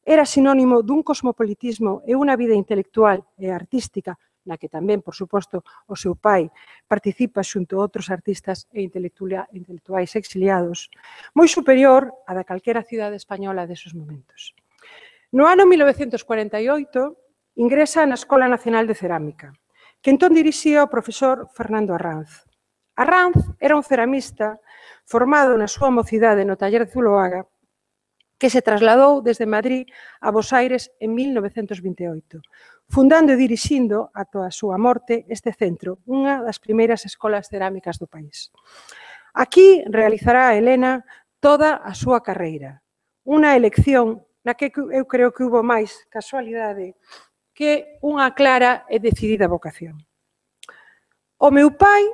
era sinónimo dun cosmopolitismo e unha vida intelectual e artística, na que tamén, por suposto, o seu pai participa xunto a outros artistas e intelectuais exiliados, moi superior a da calquera cidade española desos momentos. No ano 1948 ingresa na Escola Nacional de Cerámica, que entón dirixía o profesor Fernando Arranz. Arranz era un ceramista formado na súa mocidade no taller de Zuloaga, que se trasladou desde Madrid a Bos Aires en 1928, fundando e dirixindo, ata a súa morte, este centro, unha das primeiras escolas cerámicas do país. Aquí realizará a Elena toda a súa carreira, unha elección na que eu creo que hubo máis casualidade que unha clara e decidida vocación. O meu pai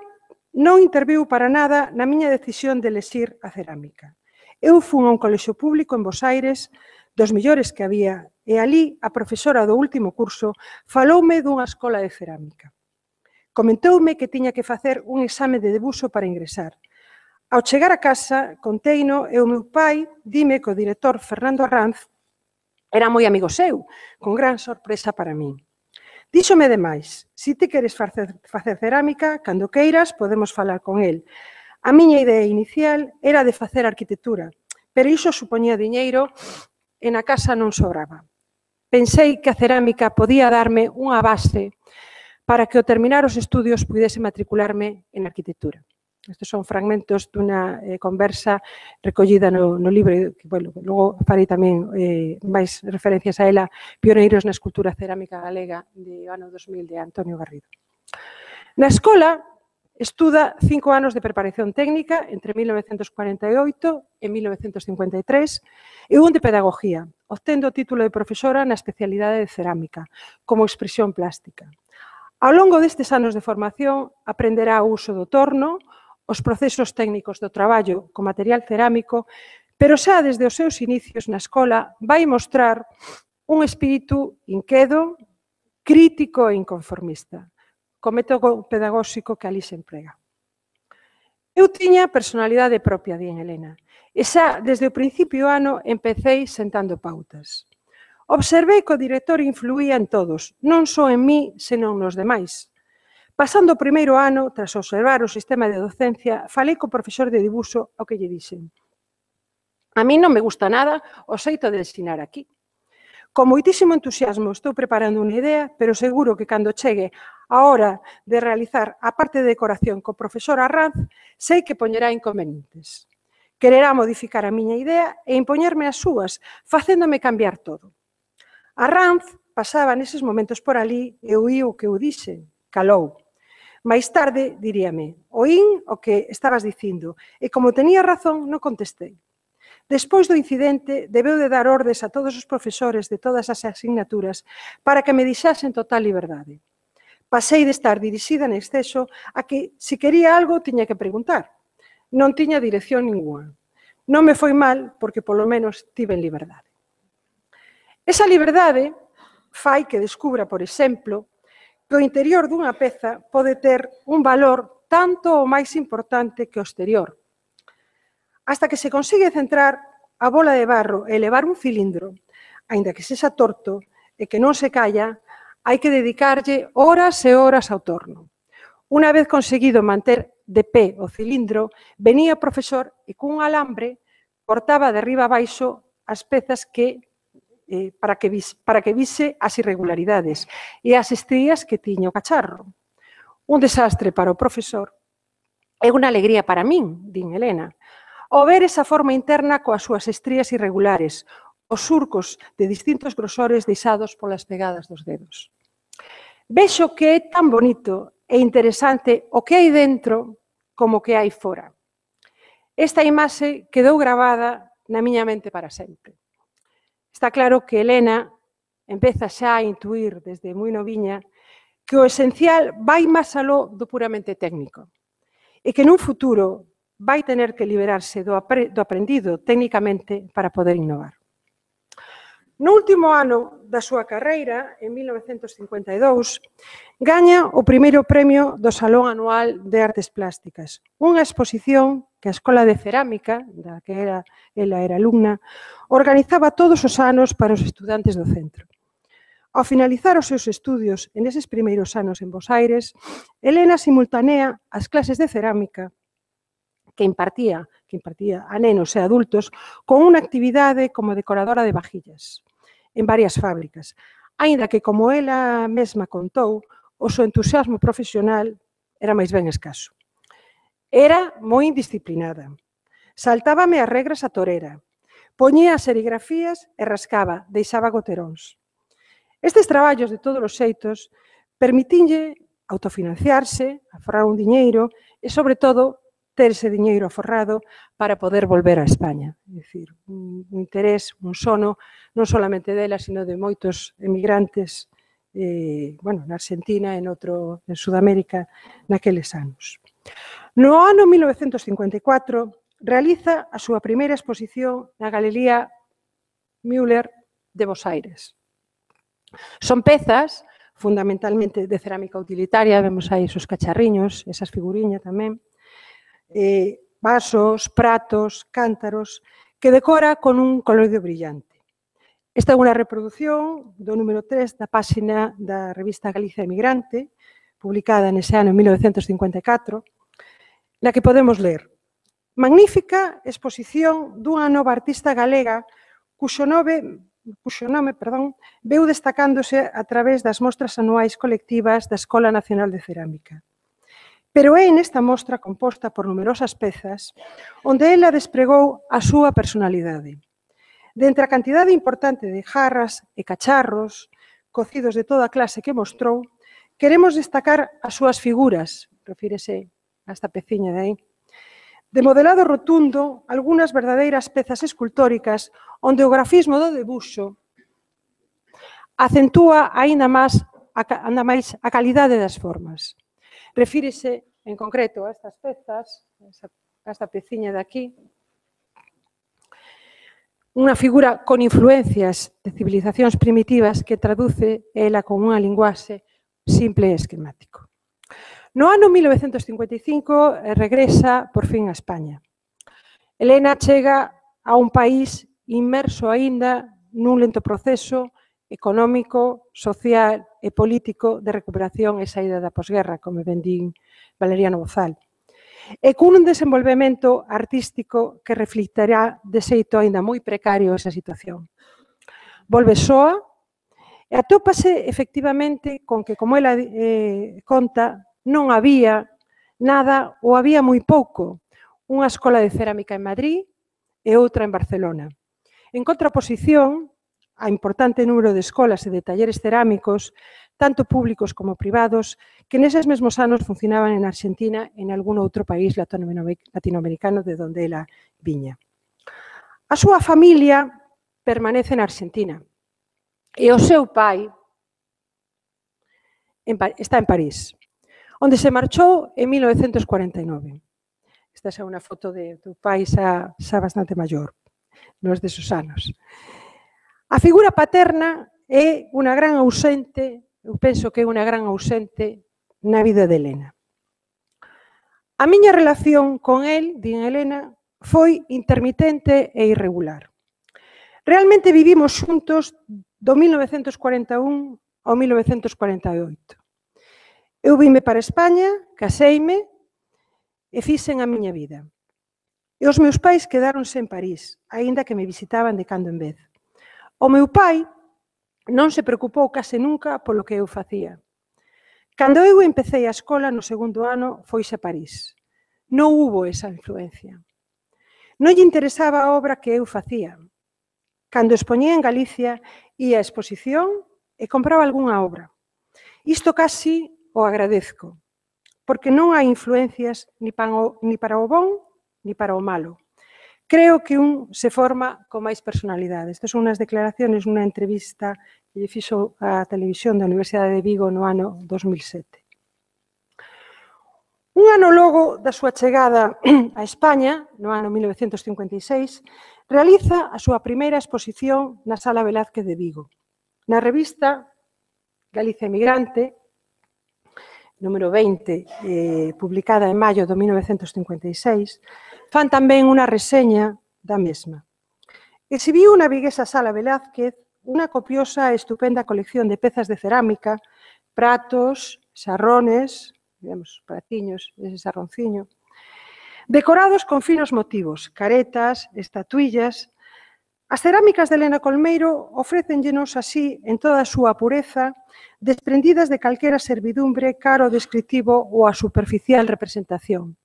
non interviu para nada na miña decisión de elexir a cerámica. Eu fui a un colexio público en Bos Aires, dos mellores que había, e ali a profesora do último curso faloume dunha escola de cerámica. Comentoume que tiña que facer un exame de debuxo para ingresar. Ao chegar a casa, conteino e o meu pai dime que o director Fernando Arranz era moi amigo seu, con gran sorpresa para min. Díxome demais, se ti queres facer cerámica, cando queiras podemos falar con el. A miña idea inicial era de facer arquitectura, pero iso supoñía diñeiro e na casa non sobraba. Pensei que a cerámica podía darme unha base para que ao terminar os estudios pudese matricularme en arquitectura. Estes son fragmentos dunha conversa recollida no libro, que, bueno, logo farei tamén máis referencias a ela, Pioneiros na escultura cerámica galega, de ano 2000, de Antonio Garrido. Na escola, estuda 5 anos de preparación técnica entre 1948 e 1953 e un de pedagogía, obtendo o título de profesora na especialidade de cerámica, como expresión plástica. Ao longo destes anos de formación, aprenderá o uso do torno, os procesos técnicos do traballo con material cerámico, pero xa desde os seus inicios na escola vai mostrar un espírito inquedo, crítico e inconformista, co método pedagóxico que ali se emprega. Eu tiña personalidade propia, di Elena, e xa desde o principio do ano empecéi sentando pautas. Observei que o director influía en todos, non só en mí, senón nos demais. Pasando o primeiro ano, tras observar o sistema de docencia, falei co profesor de dibuixo ao que lle dixen: a mí non me gusta nada o xeito de ensinar aquí. Con moitísimo entusiasmo estou preparando unha idea, pero seguro que cando chegue a hora de realizar a parte de decoración co profesor Arranz, sei que poñerá inconvenientes. Quererá modificar a miña idea e impoñerme as súas, facéndome cambiar todo. Arranz pasaba neses momentos por ali e oí o que eu dixe, calou. Mais tarde diríame, oín o que estabas dicindo e como tenía razón non contestei. Despois do incidente, debeu de dar ordes a todos os profesores de todas as asignaturas para que me deixasen total liberdade. Pasei de estar dirixida en exceso a que, se quería algo, tiña que preguntar. Non tiña dirección ninguna. Non me foi mal porque, polo menos, tiven liberdade. Esa liberdade fai que descubra, por exemplo, que o interior dunha peza pode ter un valor tanto ou máis importante que o exterior. Hasta que se consigue centrar a bola de barro e elevar un cilindro, aínda que sexa torto e que non se calla, hai que dedicarlle horas e horas ao torno. Unha vez conseguido manter de pé o cilindro, venía o profesor e cun alambre cortaba de arriba a baixo as pezas para que vise as irregularidades e as estrías que tiña o cacharro. Un desastre para o profesor e unha alegría para min, din Elena, ao ver esa forma interna coas súas estrías irregulares, os surcos de distintos grosores deixados polas pegadas dos dedos. Vexo que é tan bonito e interesante o que hai dentro como o que hai fora. Esta imaxe quedou gravada na miña mente para sempre. Está claro que Elena empeza xa a intuir desde moi noviña que o esencial vai máis aló do puramente técnico e que nun futuro vai tener que liberarse do aprendido técnicamente para poder innovar. No último ano da súa carreira, en 1952, gaña o primeiro premio do Salón Anual de Artes Plásticas, unha exposición que a Escola de Cerámica, da que ela era alumna, organizaba todos os anos para os estudantes do centro. Ao finalizar os seus estudios en eses primeiros anos en Bos Aires, Elena simultanea as clases de cerámica que impartía a nenos e adultos con unha actividade como decoradora de vajillas en varias fábricas, aínda que, como ela mesma contou, o seu entusiasmo profesional era máis ben escaso. Era moi indisciplinada, saltábame as regras a torera, poñía as serigrafías e rascaba, deixaba goteróns. Estes traballos, de todos os xeitos, permitinlle autofinanciarse, aforrar un diñeiro e, sobre todo, ter ese diñeiro aforrado para poder volver a España. É dicir, un interés, un sono, non solamente dela, sino de moitos emigrantes na Argentina e en Sudamérica naqueles anos. No ano 1954 realiza a súa primeira exposición na Galería Müller de Bos Aires. Son pezas, fundamentalmente de cerámica utilitaria, vemos aí esos cacharriños, esas figuriñas tamén, vasos, pratos, cántaros, que decora con un colorido brillante. Esta é unha reproducción do número 3 da páxina da revista Galicia Emigrante, publicada nese ano 1954, na que podemos ler: magnífica exposición dunha nova artista galega cuxo nome puxo o nome, perdón, veu destacándose a través das mostras anuais colectivas da Escola Nacional de Cerámica. Pero é nesta mostra composta por numerosas pezas onde ela despregou a súa personalidade. Dentre a cantidade importante de jarras e cacharros, cocidos de toda clase que mostrou, queremos destacar as súas figuras, refírese a esta peciña de aí, de modelado rotundo, algunhas verdadeiras pezas escultóricas onde o grafismo do debuxo acentúa aínda máis a calidade das formas. Refírese en concreto a estas pezas, a esta peciña de aquí, unha figura con influencias de civilizacións primitivas que traduce ela con unha linguaxe simple e esquemático. No ano 1955 regresa por fin a España. Elena chega a un país inmerso aínda nun lento proceso económico, social e político de recuperación e saída da posguerra, como ben din Valeriano Bozal, e cun desenvolvemento artístico que reflectará de xeito aínda moi precario esa situación. Volve soa e atópase efectivamente con que, como ela conta, non había nada ou había moi pouco, unha escola de cerámica en Madrid e outra en Barcelona. En contraposición, a importante número de escolas e de talleres cerámicos, tanto públicos como privados, que neses mesmos anos funcionaban en Argentina e en algún outro país latinoamericano de onde ela viña. A súa familia permanece en Argentina e o seu pai está en París, onde se marchou en 1949. Esta é unha foto de tu pai xa bastante maior, nos desos anos. A figura paterna é unha gran ausente, eu penso que é unha gran ausente na vida de Elena. A miña relación con el, din Elena, foi intermitente e irregular. Realmente vivimos xuntos do 1941 ao 1948. Eu vime para España, caseime e fixen a miña vida. E os meus pais quedáronse en París, aínda que me visitaban de cando en vez. O meu pai non se preocupou case nunca polo que eu facía. Cando eu empecé a escola no segundo ano, foise a París. Non hubo esa influencia. Non lle interesaba a obra que eu facía. Cando expoñía en Galicia, ia a exposición e compraba algunha obra. Isto casi o agradezco, porque non hai influencias ni para o bon ni para o malo. Creo que un se forma con máis personalidade. Estas son unhas declaraciones nunha entrevista que lle fixo a televisión da Universidade de Vigo no ano 2007. Un ano logo da súa chegada a España, no ano 1956, realiza a súa primeira exposición na Sala Velázquez de Vigo. Na revista Galicia Emigrante, número 20, publicada en maio de 1956, fan tamén unha reseña da mesma. Exhibiu na viguesa Sala Velázquez unha copiosa e estupenda colección de pezas de cerámica, pratos, xarrones, digamos, pratiños, ese xarronciño, decorados con finos motivos, caretas, estatuillas. As cerámicas de Elena Colmeiro ofrécenllenos así, en toda a súa pureza, desprendidas de calquera servidumbre, caro descritivo ou a superficial representación.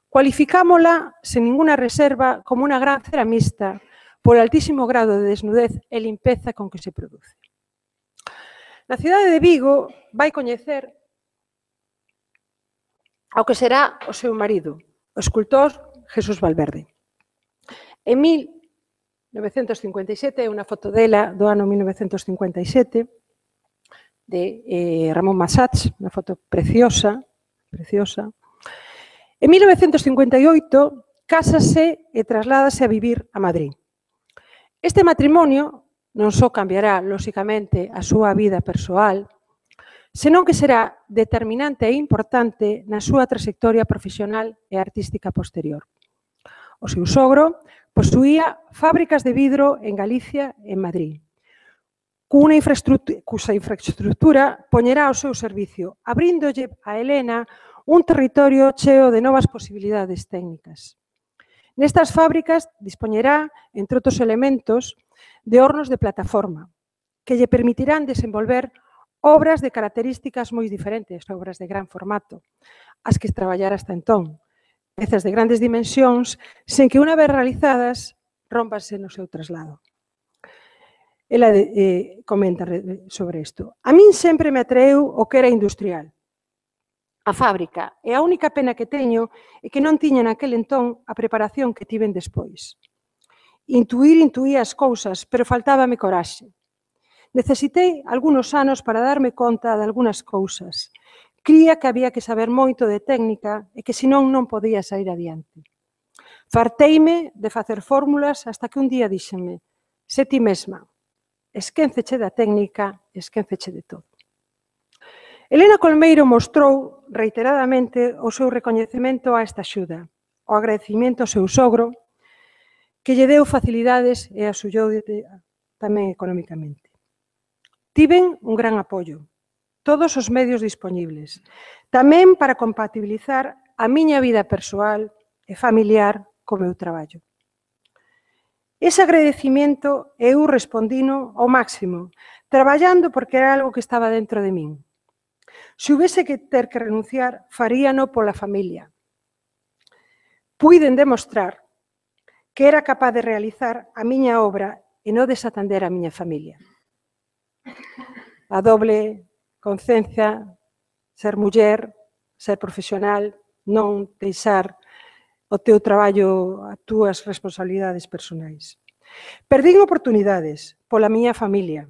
Cualificámola, sen ninguna reserva, como unha gran ceramista por altísimo grado de desnudez e limpeza con que se produce. Na cidade de Vigo vai coñecer ao que será o seu marido, o escultor Jesús Valverde. En 1957, unha foto dela do ano 1957, de Ramón Massats, unha foto preciosa, preciosa. En 1958, cásase e trasládase a vivir a Madrid. Este matrimonio non só cambiará, lóxicamente, a súa vida persoal, senón que será determinante e importante na súa trayectoria profesional e artística posterior. O seu sogro posuía fábricas de vidro en Galicia e en Madrid, cusa infraestructura poñerá ao seu servicio, abríndolle a Elena un territorio cheo de novas posibilidades técnicas. Nestas fábricas dispoñerá, entre outros elementos, de hornos de plataforma, que lle permitirán desenvolver obras de características moi diferentes, obras de gran formato, as que traballara hasta entón, pezas de grandes dimensións, sen que unha vez realizadas, rómpanse no seu traslado. Ela comenta sobre isto. A min sempre me atraeu o que era industrial. A fábrica, e a única pena que teño é que non tiña naquel entón a preparación que tiven despois. Intuía as cousas, pero faltábame coraxe. Necesitei algunos anos para darme conta de algunas cousas. Cría que había que saber moito de técnica e que senón non podía sair adiante. Farteime de facer fórmulas hasta que un día díxenme: se ti mesma, esquénceche da técnica, esquénceche de todo. Elena Colmeiro mostrou reiteradamente o seu recoñecemento a esta axuda, o agradecimiento ao seu sogro, que lle deu facilidades e axullou tamén económicamente. Tiven un gran apoio, todos os medios dispoñibles, tamén para compatibilizar a miña vida persoal e familiar co meu traballo. Ese agradecimiento eu respondino ao máximo, traballando porque era algo que estaba dentro de min. Se houvese que ter que renunciar, faríano pola familia. Puiden demostrar que era capaz de realizar a miña obra e non desatender a miña familia. A doble concencia, ser muller, ser profesional, non deixar o teu traballo, as túas responsabilidades personais. Perdín oportunidades pola miña familia,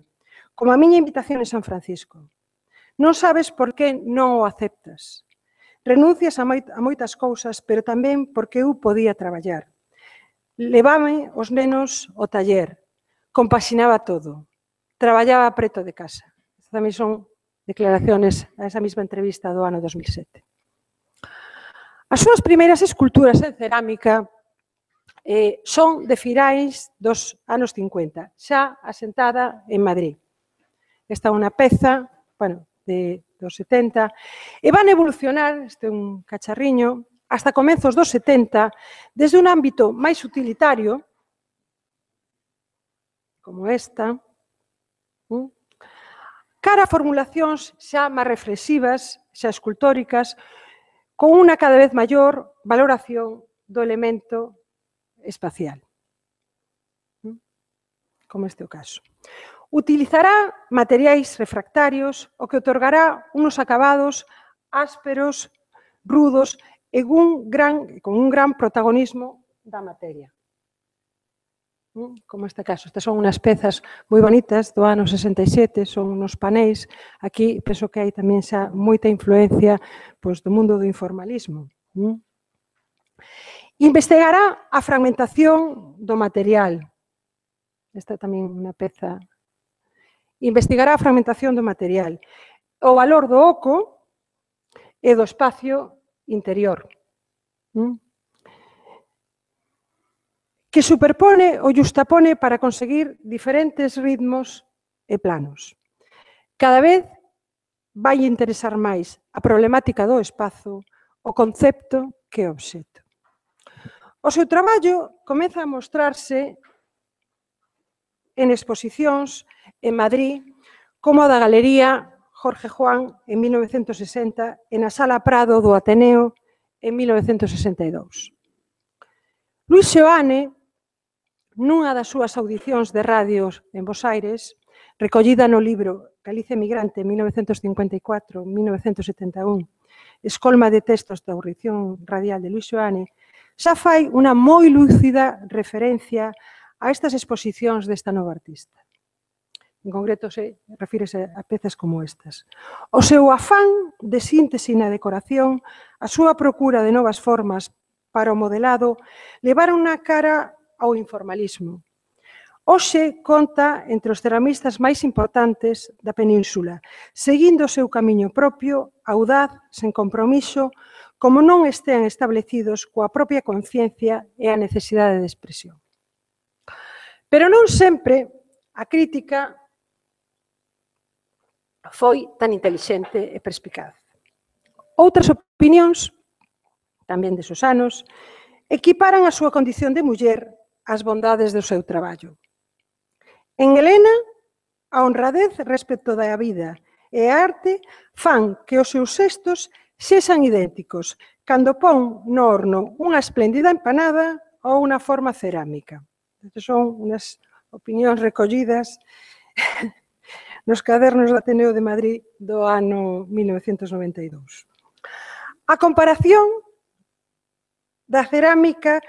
como a miña invitación en San Francisco. Non sabes por que non o aceptas. Renuncias a moitas cousas, pero tamén porque eu podía traballar. Levame os nenos ao taller, compaxinaba todo, traballaba preto de casa. Estas tamén son declaraciones a esa mesma entrevista do ano 2007. As súas primeiras esculturas en cerámica son de finais dos anos 50, xa asentada en Madrid. Esta é unha peza, dos 70, e van evolucionar, este é un cacharriño, hasta comezos dos 70, desde un ámbito máis utilitario, como esta, cara a formulacións xa máis reflexivas, xa escultóricas, con unha cada vez maior valoración do elemento espacial, como este o caso. Utilizará materiais refractarios, o que otorgará unos acabados ásperos, rudos, e con un gran protagonismo da materia. Como este caso. Estas son unhas pezas moi bonitas do ano 67, son unos panéis. Aquí penso que hai tamén xa moita influencia do mundo do informalismo. Investigará a fragmentación do material. Esta é tamén unha peza. Investigará a fragmentación do material, o valor do oco e do espacio interior, que superpone ou justapone para conseguir diferentes ritmos e planos. Cada vez vai interesar máis a problemática do espazo, o concepto que o obxecto. O seu traballo comeza a mostrarse en exposicións en Madrid, como a da Galería Jorge Juan en 1960 e na Sala Prado do Ateneo en 1962. Luis Seoane, nunha das súas audicións de radios en Bos Aires, recollida no libro Galicia Emigrante en 1954-1971, escolma de textos da audición radial de Luis Seoane, xa fai unha moi lúcida referencia a estas exposicións desta nova artista. En concreto, refírese a pezas como estas. O seu afán de síntese na decoración, a súa procura de novas formas para o modelado, levaron na cara ao informalismo. Hoxe conta entre os ceramistas máis importantes da península, seguindo o seu camiño propio, audaz, sen compromiso, como non estean establecidos coa propia conciencia e a necesidade de expresión. Pero non sempre a crítica foi tan intelixente e perspicaz. Outras opinións, tamén desos anos, equiparan a súa condición de muller ás bondades do seu traballo. En Helena, a honradez respecto da vida e a arte fan que os seus xestos sexan idénticos cando pon no horno unha espléndida empanada ou unha forma cerámica. Estas son unhas opinións recollidas nos cadernos do Ateneo de Madrid do ano 1992. A comparación da cerámica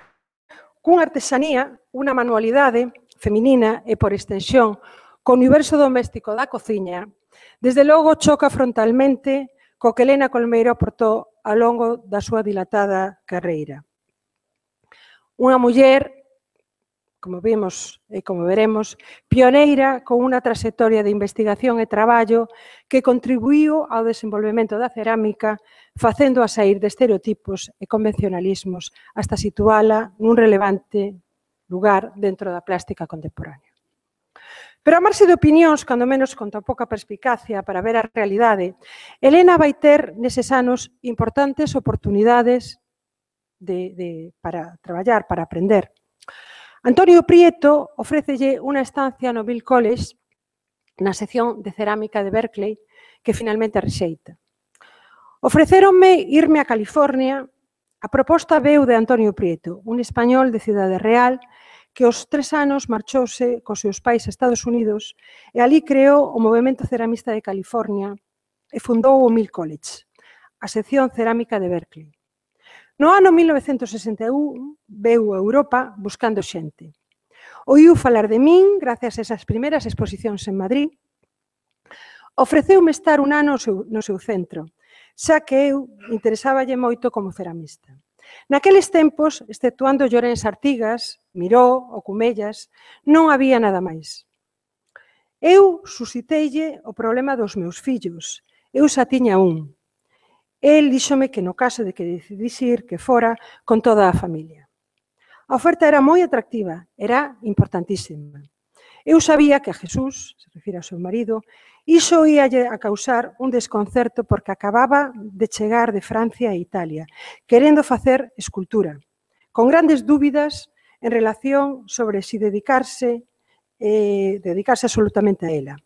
cunha artesanía, unha manualidade feminina e, por extensión, co universo doméstico da cociña, desde logo choca frontalmente co que Helena Colmeiro aportou ao longo da súa dilatada carreira. Unha muller, como vimos e como veremos, pioneira con unha trayectoria de investigación e traballo que contribuiu ao desenvolvemento da cerámica, facendo a sair de estereotipos e convencionalismos hasta situala nun relevante lugar dentro da plástica contemporánea. Pero a marxe de opinións, cando menos con tan pouca perspicacia para ver a realidade, Helena vai ter neses anos importantes oportunidades para traballar, para aprender. Antonio Prieto ofrécelle unha estancia no Bill College na sección de cerámica de Berkeley que finalmente rexeita. Ofrecéronme irme a California. A proposta veu de Antonio Prieto, un español de Cidade Real que aos 3 anos marchouse cos seus pais a Estados Unidos e ali creou o Movemento Ceramista de California e fundou o Mill College, a sección cerámica de Berkeley. No ano 1961 veu a Europa buscando xente. Oíu falar de min gracias a esas primeiras exposicións en Madrid. Ofreceume estar un ano no seu centro, xa que eu interesáballe moito como ceramista. Naqueles tempos, exceptuando Llorens Artigas, Miró ou Cumellas, non había nada máis. Eu susciteille o problema dos meus fillos. Eu xa tiña un. El díxome que no caso de que decidise ir, que fora con toda a familia. A oferta era moi atractiva, era importantísima. Eu sabía que a Jesús, se refire ao seu marido, iso ia a causar un desconcerto porque acababa de chegar de Francia e Italia, querendo facer escultura, con grandes dúbidas en relación sobre si dedicarse absolutamente a ela.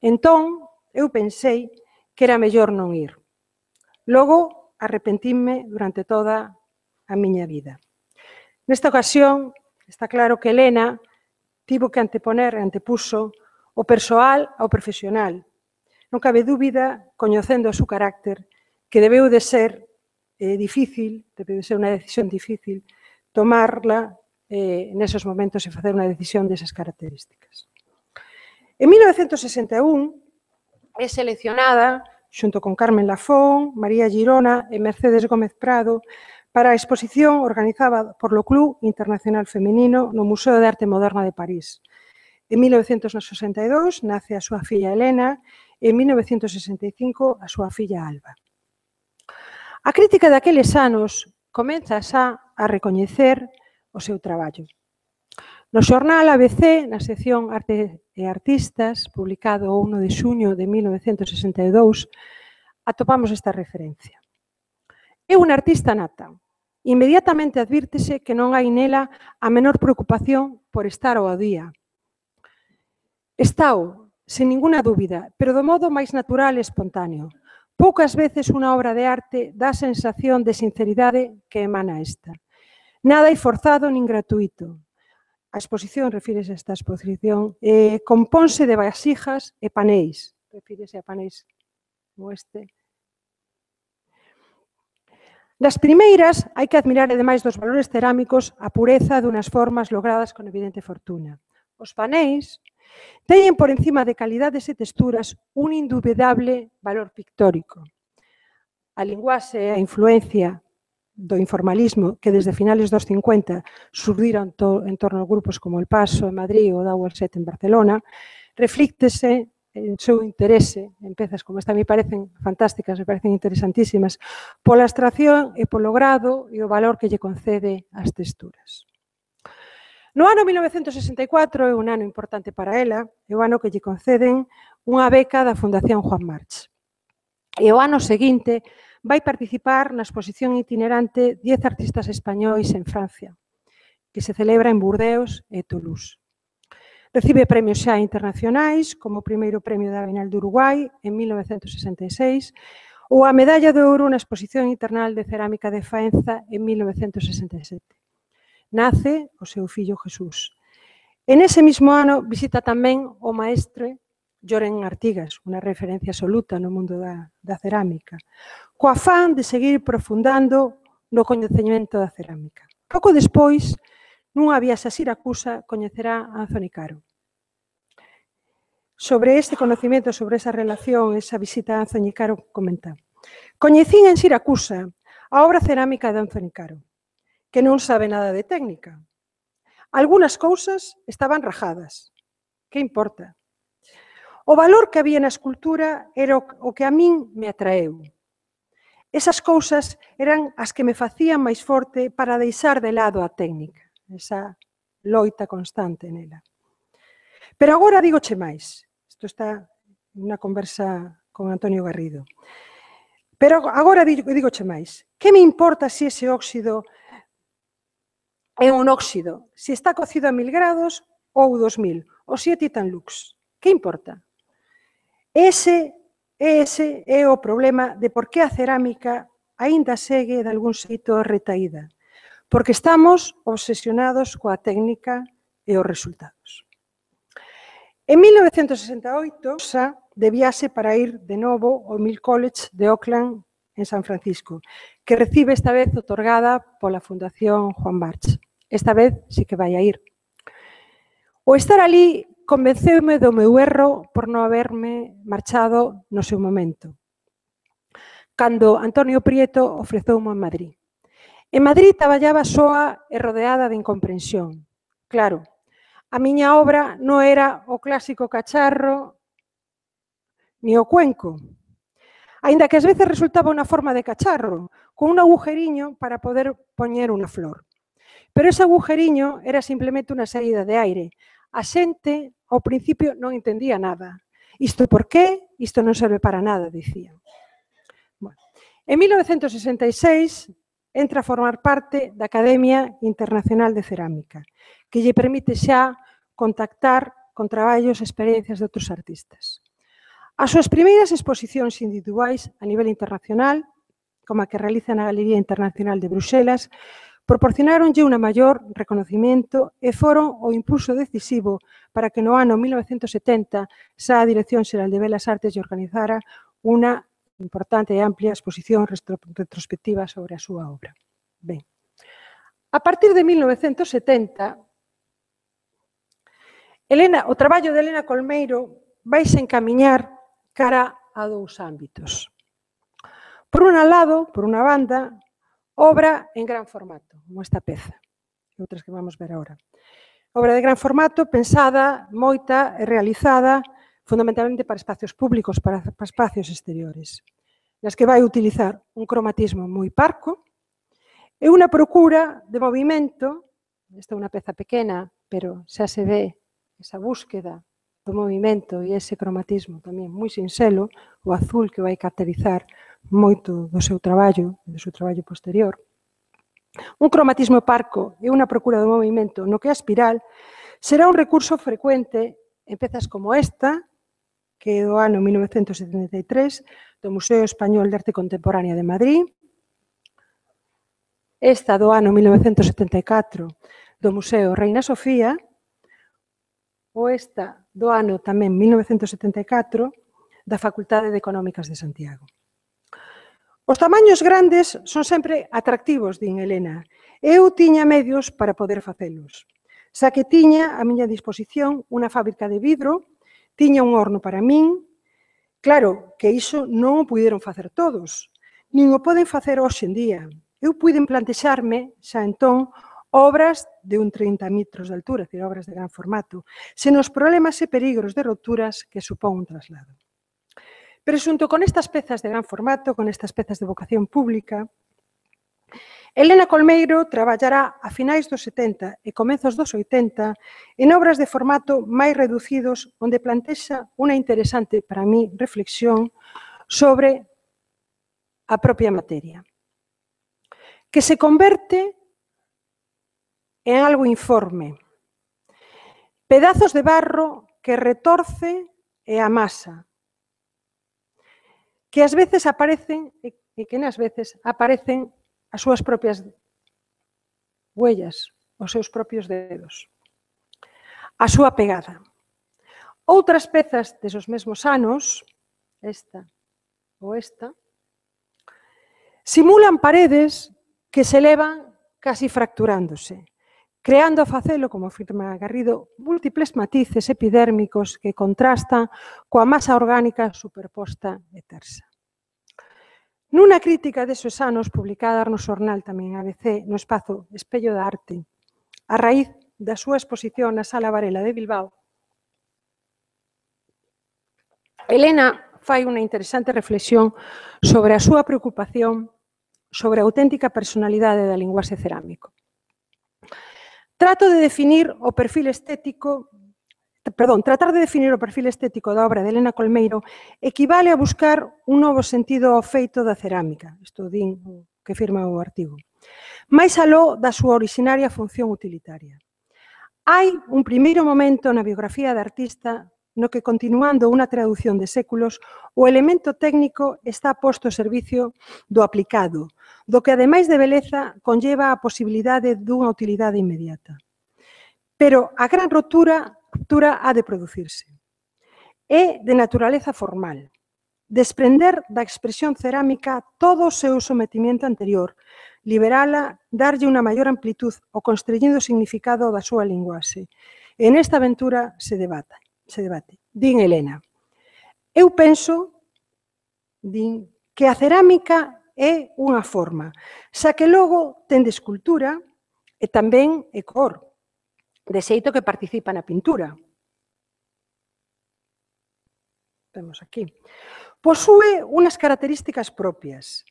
Entón, eu pensei que era mellor non ir. Logo, arrepentíme durante toda a miña vida. Nesta ocasión, está claro que Helena tivo que antepuso o persoal ao profesional. Non cabe dúbida, coñecendo o seu carácter, que debeu de ser difícil, debeu de ser unha decisión difícil, tomarla nesos momentos e facer unha decisión desas características. En 1961 é seleccionada, xunto con Carmen Lafón, María Girona e Mercedes Gómez Prado, para a exposición organizada por lo Club Internacional Femenino no Museo de Arte Moderna de París. En 1962 nace a súa filla Helena e en 1965 a súa filla Alba. A crítica daqueles anos comeza xa a recoñecer o seu traballo. No xornal ABC, na sección Arte e Artistas, publicado o 1 de xuño de 1962, atopamos esta referencia. É unha artista nata. Inmediatamente advírtese que non hai nela a menor preocupación por estar ao día. Estáo, sen ninguna dúbida, pero do modo máis natural e espontáneo. Poucas veces unha obra de arte dá a sensación de sinceridade que emana esta. Nada é forzado nin gratuito. A exposición, refírese a esta exposición, compónse de vasijas e panéis. Refírese a panéis como este. Das primeiras, hai que admirar, ademais dos valores cerámicos, a pureza dunhas formas logradas con evidente fortuna. Os panéis teñen por encima de calidades e texturas un indubidable valor pictórico. A linguaxe e a influencia do informalismo que desde finales dos 50 surdiron en torno a grupos como El Paso en Madrid ou Dauer Set en Barcelona, reflíctese en seu interese en pezas como esta, me parecen fantásticas, me parecen interesantísimas, pola abstracción e polo grado e o valor que lle concede ás texturas. No ano 1964, é un ano importante para ela, é o ano que lle conceden unha beca da Fundación Juan March. E o ano seguinte vai participar na exposición itinerante 10 artistas españois en Francia, que se celebra en Burdeos e Toulouse. Recibe premios xa internacionais, como o primeiro premio da Bienal de Uruguai en 1966, ou a medalla de ouro na Exposición Internacional de Cerámica de Faenza en 1967. Nace o seu fillo Jesús. En ese mismo ano visita tamén o maestre Lloren Artigas, unha referencia absoluta no mundo da cerámica, co afán de seguir profundando no coñecemento da cerámica. Pouco despois, nunha viaxe a Siracusa, coñecerá a Anthony Caro. Sobre este conocimiento, sobre esa relación, esa visita a Anthony Caro, comenta: coñecín en Siracusa a obra cerámica de Anthony Caro, que non sabe nada de técnica. Algunas cousas estaban rajadas. Que importa? O valor que había na escultura era o que a min me atraeu. Esas cousas eran as que me facían máis forte para deixar de lado a técnica, esa loita constante nela. Pero agora digoche máis. Isto está nunha conversa con Antonio Garrido. Pero agora digoche máis. Que me importa se ese óxido é un óxido, se está cocido a 1000 grados ou 2000, ou se é Titan Lux? Que importa? Ese é o problema de por que a cerámica aínda segue de algún xeito retaída, porque estamos obsesionados coa técnica e os resultados. En 1968, de viaxe para ir de novo ao Mill College de Oakland, en San Francisco, que recibe esta vez otorgada pola Fundación Juan March. Esta vez sí que vai a ir. O estar ali convenceume do meu erro por non haberme marchado no seu momento, cando Antonio Prieto ofreceume en Madrid. En Madrid traballaba soa e rodeada de incomprensión. Claro, a miña obra non era o clásico cacharro ni o cuenco, aínda que ás veces resultaba unha forma de cacharro, con un agujeriño para poder poñer unha flor. Pero ese agujeriño era simplemente unha saída de aire. A xente, ao principio, non entendía nada. Isto por qué? Isto non serve para nada, dicían. Bueno, en 1966 entra a formar parte da Academia Internacional de Cerámica, que lle permite xa contactar con traballos e experiencias de outros artistas. As súas primeiras exposicións individuais a nivel internacional, como a que realiza na Galería Internacional de Bruxelas, proporcionáronlle un maior reconocimiento e foron o impulso decisivo para que no ano 1970 xa a Dirección Xeral de Belas Artes lle organizara unha importante e amplia exposición retrospectiva sobre a súa obra. Ben, a partir de 1970, o traballo de Elena Colmeiro vaise encamiñar cara a dous ámbitos. Por un lado, por unha banda, obra en gran formato, como esta peza, e outras que vamos ver agora. Obra de gran formato, pensada, moita e realizada fundamentalmente para espacios públicos, para espacios exteriores, nas que vai utilizar un cromatismo moi parco e unha procura de movimento, esta é unha peza pequena, pero xa se ve esa búsqueda do movimento e ese cromatismo tamén moi sinxelo, o azul que vai caracterizar moito do seu traballo posterior. Un cromatismo parco e unha procura do movimento no que a espiral será un recurso frecuente en pezas como esta, que é do ano 1973, do Museo Español de Arte Contemporánea de Madrid, esta do ano 1974 do Museo Reina Sofía, ou esta do ano tamén 1974 da Facultade de Económicas de Santiago. Os tamaños grandes son sempre atractivos, din Elena. Eu tiña medios para poder facelos. Xa que tiña a miña disposición unha fábrica de vidro, tiña un horno para min. Claro que iso non o puderon facer todos, nin o poden facer hoxe en día. Eu puiden plantexarme xa entón obras de un 30 metros de altura, é dicir, obras de gran formato, sen os problemas e perigros de roturas que supón un traslado. Pero xunto con estas pezas de gran formato, con estas pezas de vocación pública, Elena Colmeiro traballará a finais dos 70 e comezos dos 80 en obras de formato máis reducidos onde plantexa unha interesante para mí reflexión sobre a propia materia, que se converte en algo informe, pedazos de barro que retorce e amasa, que ás veces aparecen e que nas veces aparecen as súas propias huellas, os seus propios dedos, a súa pegada. Outras pezas desos mesmos anos, esta ou esta, simulan paredes que se elevan casi fracturándose, creando a facelo, como afirma Garrido, múltiples matices epidérmicos que contrastan coa masa orgánica superposta e tersa. Nunha crítica desos anos, publicada no xornal tamén ABC, no espazo Espello da Arte, a raíz da súa exposición na Sala Varela de Bilbao, Elena fai unha interesante reflexión sobre a súa preocupación sobre a auténtica personalidade da linguaxe cerámico. Tratar de definir o perfil estético da obra de Elena Colmeiro equivale a buscar un novo sentido ao feito da cerámica, isto din que firma o artigo, máis aló da súa orixinaria función utilitaria. Hai un primeiro momento na biografía da artista no que, continuando unha traducción de séculos, o elemento técnico está posto ao servicio do aplicado, do que, ademais de beleza, conlleva a posibilidade dunha utilidade inmediata. Pero a gran ruptura ha de producirse. É de naturaleza formal, desprender da expresión cerámica todo o seu sometimento anterior, liberala, darlle unha maior amplitud ao constreñido significado da súa linguaxe. E nesta aventura se debate. Din Elena, eu penso, din, que a cerámica é unha forma, xa que logo ten de escultura e tamén é cor, de xeito que participa na pintura. Vemos aquí. Posúe unhas características propias.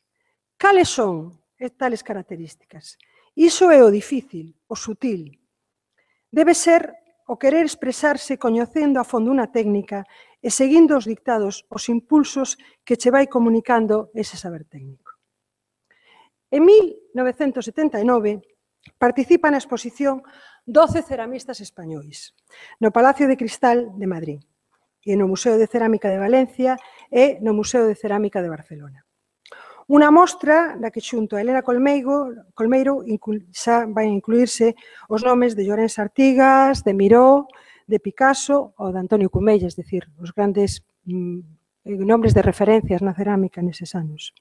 Cales son tales características? Iso é o difícil, o sutil. Debe ser o querer expresarse coñecendo a fondo unha técnica e seguindo os dictados, os impulsos que che vai comunicando ese saber técnico. En 1979 participa na exposición 12 ceramistas españois no Palacio de Cristal de Madrid e no Museo de Cerámica de Valencia e no Museo de Cerámica de Barcelona. Unha mostra na que xunto a Elena Colmeiro xa vai incluírse os nomes de Llorens Artigas, de Miró, de Picasso ou de Antonio Cumella, es dicir, os grandes nomes de referencias na cerámica neses anos.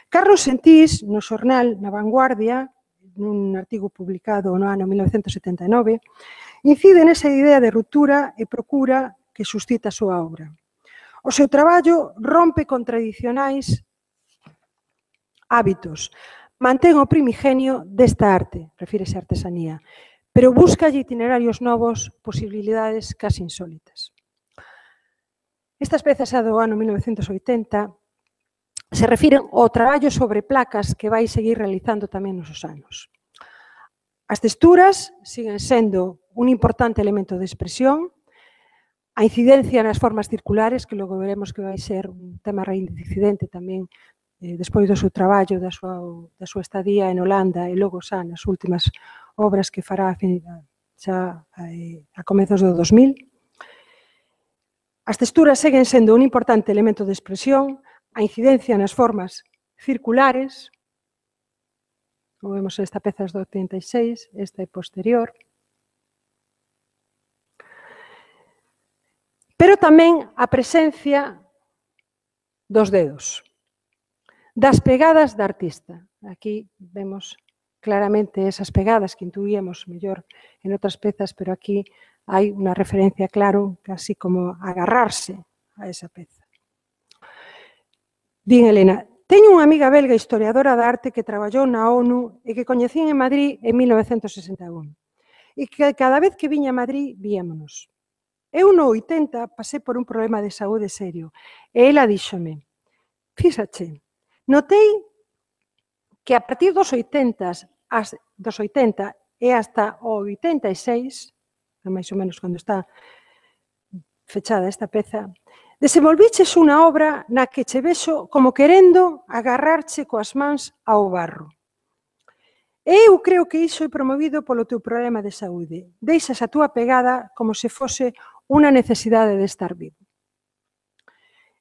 Carlos Sentís, no xornal Na Vanguardia, nun artigo publicado no ano 1979, incide nesa idea de ruptura e procura que suscita a súa obra. O seu traballo rompe con tradicionais hábitos, mantén o primigenio desta arte, refírese a artesanía, pero búscalle itinerarios novos, posibilidades casi insólitas. Estas pezas do ano 1980 se refiren ao traballo sobre placas que vai seguir realizando tamén nos anos. As texturas siguen sendo un importante elemento de expresión, a incidencia nas formas circulares, que logo veremos que vai ser un tema reincidente tamén despois do seu traballo, da súa estadía en Holanda e logo xa nas últimas obras que fará xa a comezos do 2000. As texturas seguen sendo un importante elemento de expresión, a incidencia nas formas circulares, como vemos esta peza do 86, esta é posterior, pero tamén a presencia dos dedos, das pegadas da artista. Aquí vemos claramente esas pegadas que intuíamos mellor en outras pezas, pero aquí hai unha referencia, claro, casi como agarrarse a esa peza. Din Elena, teño unha amiga belga historiadora da arte que traballou na ONU e que coñecín en Madrid en 1961. E que cada vez que viña a Madrid, víamonos. Eu no 80 pasei por un problema de saúde serio e ela díxome, fíxache, notei que a partir dos 80 e hasta o 86, máis ou menos cando está fechada esta peza, desenvolviches unha obra na que che vexo como querendo agarrarche coas mans ao barro. E eu creo que iso é promovido polo teu problema de saúde. Deixas a túa pegada como se fose unha necesidade de estar vivo.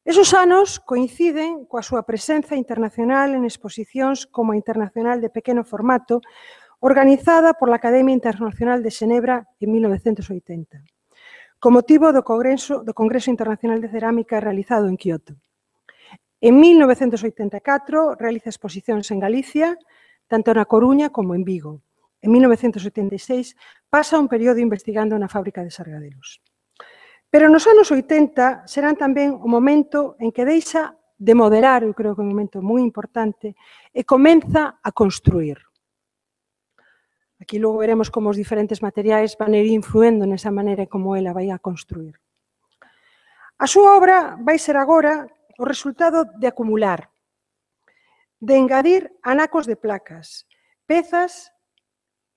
Esos anos coinciden coa súa presenza internacional en exposicións como a Internacional de Pequeno Formato, organizada pola Academia Internacional de Xenebra en 1980, con motivo do Congreso Internacional de Cerámica realizado en Kioto. En 1984 realiza exposicións en Galicia, tanto na Coruña como en Vigo. En 1986 pasa un período investigando na fábrica de Sargadelos. Pero nos anos 80 serán tamén o momento en que deixa de modelar, eu creo que é un momento moi importante, e comeza a construir. Aquí logo veremos como os diferentes materiais van ir influendo nesa maneira como ela vai a construir. A súa obra vai ser agora o resultado de acumular, de engadir anacos de placas, pezas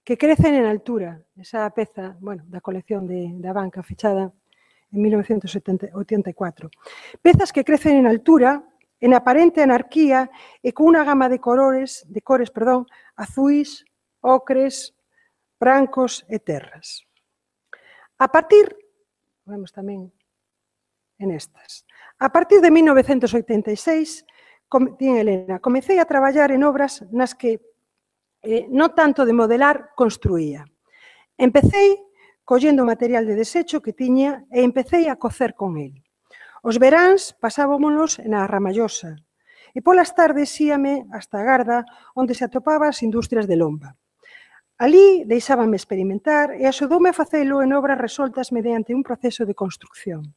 que crecen en altura. Esa peza, bueno, da colección da banca fechada en 1984. Pezas que crecen en altura, en aparente anarquía e con unha gama de cores, azuis, ocres, brancos e terras. A partir, vemos tamén en estas, a partir de 1986, din Elena, comecei a traballar en obras nas que non tanto de modelar, construía. Empecei collendo o material de desecho que tiña e empecei a cocer con el. Os veráns pasábamonos na Ramallosa e polas tardes íame hasta a Garda, onde se atopaba as industrias de lomba. Alí deixábame experimentar e axudoume a facelo en obras resoltas mediante un proceso de construcción.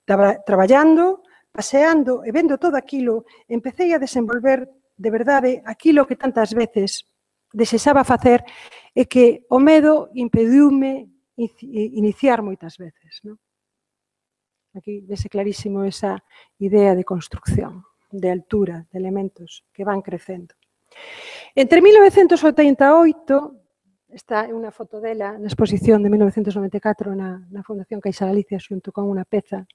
Traballando, paseando e vendo todo aquilo, empecei a desenvolver de verdade aquilo que tantas veces desexaba facer e que o medo impediume iniciar moitas veces. Aquí vese clarísimo esa idea de construcción, de altura, de elementos que van crecendo. Entre 1988, esta é unha foto dela na exposición de 1994 na Fundación Caixa Galicia xunto con unha peza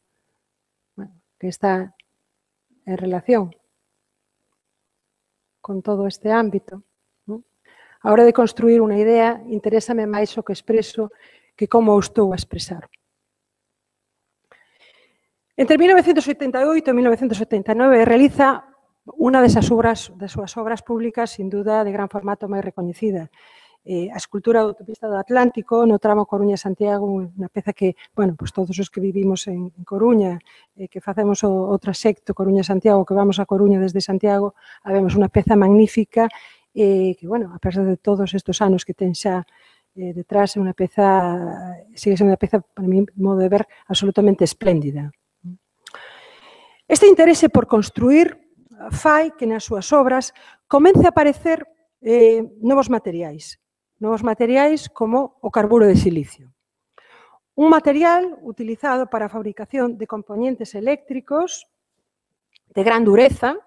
que está en relación con todo este ámbito. A hora de construir unha idea, interésame máis o que expreso que como o estou a expresar. Entre 1988 e 1979 realiza unha das súas obras públicas, sin duda, de gran formato máis recoñecida. A escultura da autopista do Atlántico no tramo Coruña-Santiago, unha peza que, bueno, pues todos os que vivimos en Coruña, que facemos o trasecto Coruña-Santiago, que vamos a Coruña desde Santiago, vemos unha peza magnífica que, bueno, a pesar de todos estes anos que ten xa detrás, é unha peza, sigue sendo unha peza, para mí, modo de ver, absolutamente espléndida. Este interese por construir fai que nas súas obras comece a aparecer novos materiais como o carburo de silicio. Un material utilizado para a fabricación de componentes eléctricos de gran dureza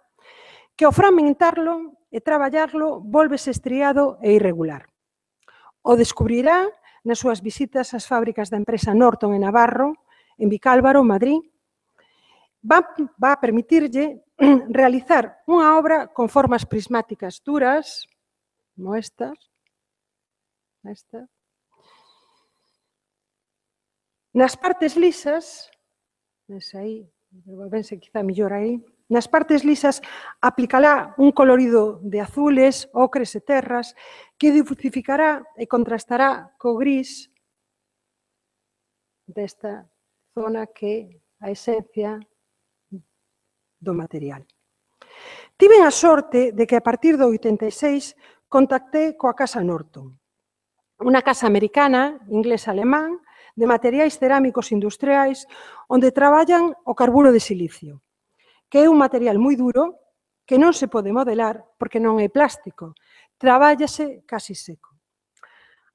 que ao fragmentarlo e traballarlo volvese estriado e irregular. O descubrirá nas súas visitas ás fábricas da empresa Norton en Navarro, en Vicálvaro, Madrid. Va a permitirlle realizar unha obra con formas prismáticas duras, como estas, nas partes lisas, vense quizá mellor aí, nas partes lisas aplicará un colorido de azules, ocres e terras que diversificará e contrastará co gris desta zona que é a esencia do material. Tiven a sorte de que a partir do 86 contacté coa Casa Norton, unha casa americana, inglés-alemán, de materiais cerámicos industriais onde traballan o carburo de silicio, que é un material moi duro que non se pode modelar porque non é plástico, trabállase casi seco.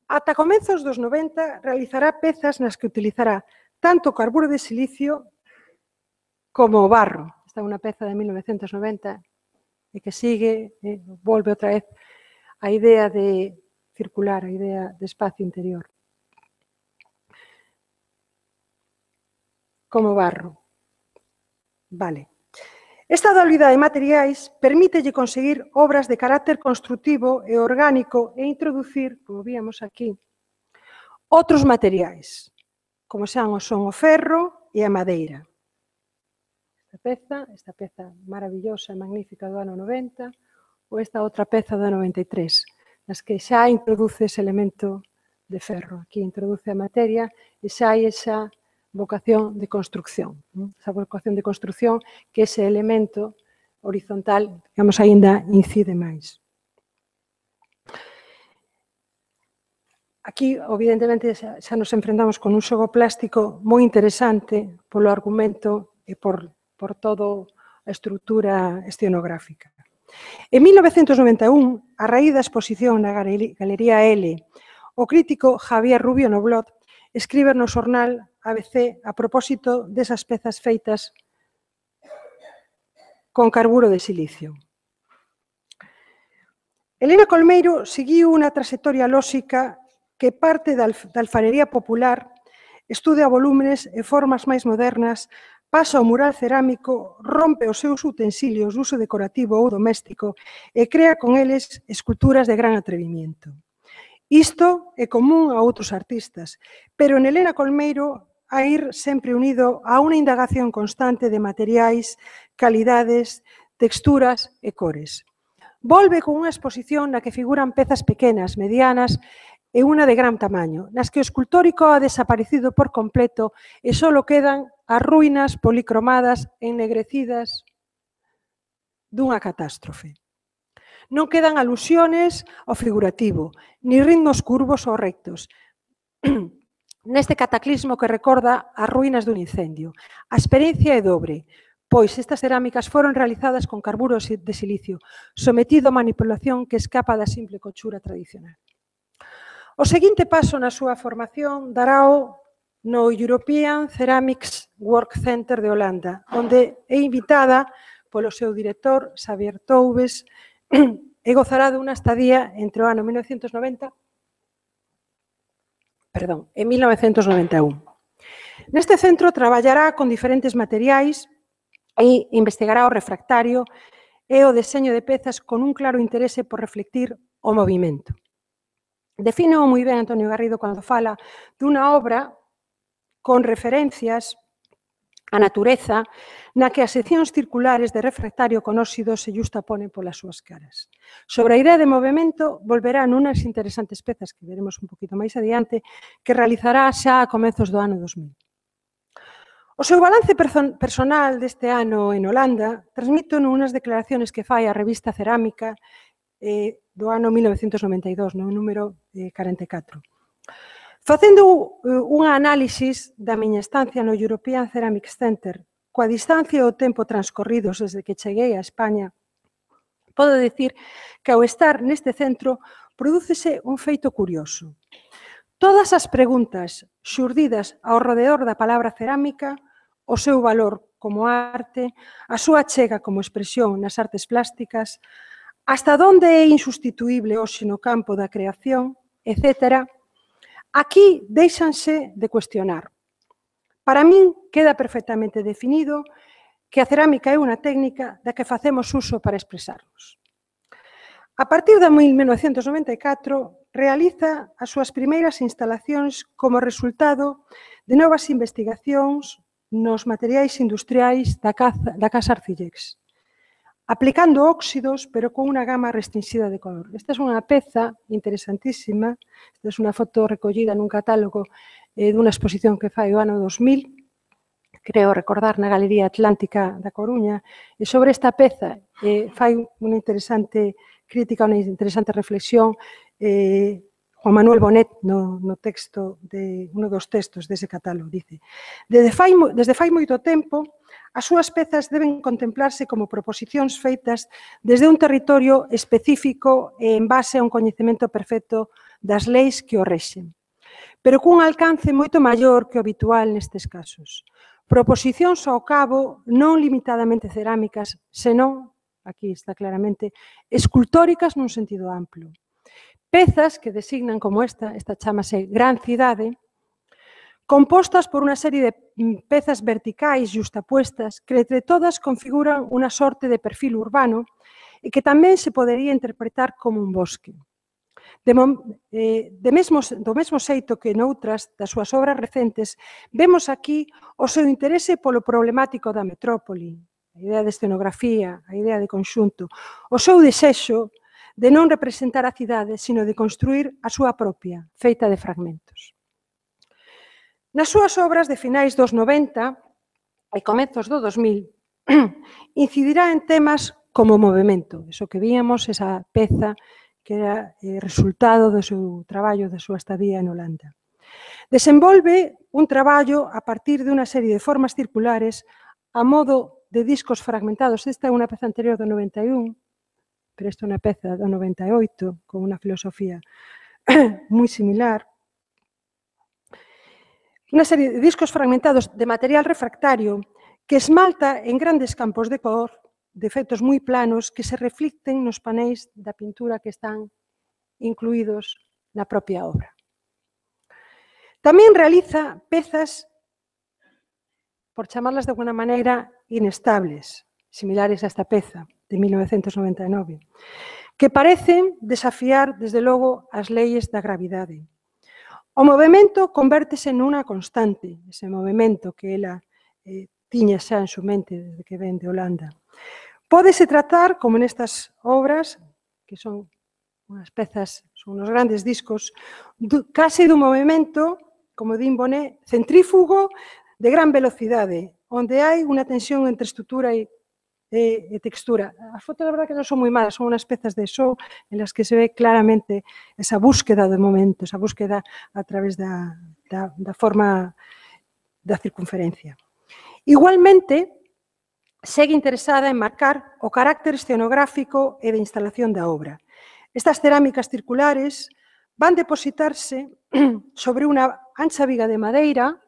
Ata comezos dos 90 realizará pezas nas que utilizará tanto o carburo de silicio como o barro. Esta é unha peza de 1990 e que sigue, volve outra vez a idea de circular, a idea de espacio interior. Como barro. Vale. Esta dualidade de materiais permítelle conseguir obras de carácter construtivo e orgánico e introducir, como víamos aquí, outros materiais, como son o ferro e a madeira. Esta peza maravillosa e magnífica do ano 90, ou esta outra peza do ano 93, nas que xa introduce ese elemento de ferro. Aquí introduce a materia e xa hai esa vocación de construcción. Esa vocación de construcción que ese elemento horizontal, digamos, aínda incide máis. Aquí, evidentemente, xa nos enfrentamos con un xogo plástico moi interesante polo argumento e por toda a estrutura escenográfica. En 1991, a raíz da exposición na Galería L, o crítico Javier Rubio Noblot escribe no xornal ABC a propósito desas pezas feitas con carburo de silicio. Elena Colmeiro seguiu unha traxectoria lóxica que parte da alfarería popular, estudia volúmenes e formas máis modernas, pasa ao mural cerámico, rompe os seus utensilios de uso decorativo ou doméstico e crea con eles esculturas de gran atrevimiento. Isto é común a outros artistas, pero en Elena Colmeiro a ir sempre unido a unha indagación constante de materiais, calidades, texturas e cores. Volve con unha exposición na que figuran pezas pequenas, medianas e unha de gran tamaño, nas que o escultórico ha desaparecido por completo e só quedan as ruínas policromadas ennegrecidas dunha catástrofe. Non quedan alusiones ao figurativo, ni ritmos curvos ou rectos, neste cataclismo que recorda as ruínas dun incendio. A experiencia é dobre, pois estas cerámicas foron realizadas con carburo de silicio, sometido a manipulación que escapa da simple cochura tradicional. O seguinte paso na súa formación darao no European Ceramics Work Center de Holanda, onde é invitada polo seu director, Xavier Toubes, e gozará dunha estadía entre o ano 1991. Neste centro traballará con diferentes materiais e investigará o refractario e o deseño de pezas con un claro interese por reflectir o movimento. Defino moi ben Antonio Garrido cando fala dunha obra con referencias á natureza na que as seccións circulares de refractario con óxidos se xustaponen polas súas caras. Sobre a idea de movimento, volverá nunas interesantes pezas que veremos un poquito máis adiante, que realizará xa a comezos do ano 2000. O seu balance personal deste ano en Holanda transmito nunas declaraciones que fai a revista Cerámica do ano 1992, no número 44. Facendo unha análisis da miña estancia no European Ceramics Center, coa distancia e o tempo transcorridos desde que cheguei a España, podo dicir que ao estar neste centro prodúcese un feito curioso. Todas as preguntas xurdidas ao redor da palabra cerámica, o seu valor como arte, a súa achega como expresión nas artes plásticas, hasta onde é insustituíble hoxe no campo da creación, etc., aquí deixanse de cuestionar. Para min queda perfectamente definido que a cerámica é unha técnica da que facemos uso para expresarnos. A partir de 1994, realiza as súas primeiras instalacións como resultado de novas investigacións nos materiais industriais da Casa Arcillex, aplicando óxidos, pero con unha gama restringida de color. Esta é unha peza interesantísima, esta é unha foto recollida nun catálogo dunha exposición que fai o ano 2000, creo recordar na Galería Atlántica da Coruña, e sobre esta peza fai unha interesante crítica, unha interesante reflexión Juan Manuel Bonet no texto, uno dos textos dese catálogo, dice: desde fai moito tempo, as súas pezas deben contemplarse como proposicións feitas desde un territorio específico e en base a un coñecemento perfecto das leis que o rexen, pero cun alcance moito maior que o habitual nestes casos. Proposicións ao cabo non limitadamente cerámicas, senón, aquí está claramente, escultóricas nun sentido amplo. Pezas que designan como esta chamase Gran Cidade, compostas por unha serie de pezas verticais justapuestas que entre todas configuran unha sorte de perfil urbano e que tamén se podería interpretar como un bosque. Do mesmo xeito que noutras das súas obras recentes, vemos aquí o seu interese polo problemático da metrópoli, a idea de escenografía, a idea de conxunto, o seu desexo de non representar a cidade, sino de construir a súa propia, feita de fragmentos. Nas súas obras de finais dos 90 e comezos do 2000, incidirá en temas como o movemento, eso que víamos, esa peza que era resultado do seu traballo, da súa estadía en Holanda. Desenvolve un traballo a partir de unha serie de formas circulares a modo de discos fragmentados. Esta é unha peza anterior do 91, pero esta é unha peza do 98, con unha filosofía moi similar. Unha serie de discos fragmentados de material refractario que esmalta en grandes campos de cor, de efectos moi planos que se reflicten nos paneis da pintura que están incluídos na propia obra. Tamén realiza pezas, por chamarlas de alguna maneira, inestables, similares a esta peza de 1999, que parecen desafiar, desde logo, as leyes da gravidade. O movimento convértese nunha constante, ese movimento que ela tiña xa en súa mente desde que ven de Holanda. Pódese tratar, como nestas obras, que son unhas pezas, son unos grandes discos, case dun movimento, como din Bonet, centrífugo de gran velocidade, onde hai unha tensión entre estrutura e textura. As fotos, de verdade, que non son moi malas, son unhas pezas de show en las que se ve claramente esa búsqueda do momento, esa búsqueda a través da forma da circunferencia. Igualmente, segue interesada en marcar o carácter escenográfico e de instalación da obra. Estas cerámicas circulares van depositarse sobre unha ancha viga de madeira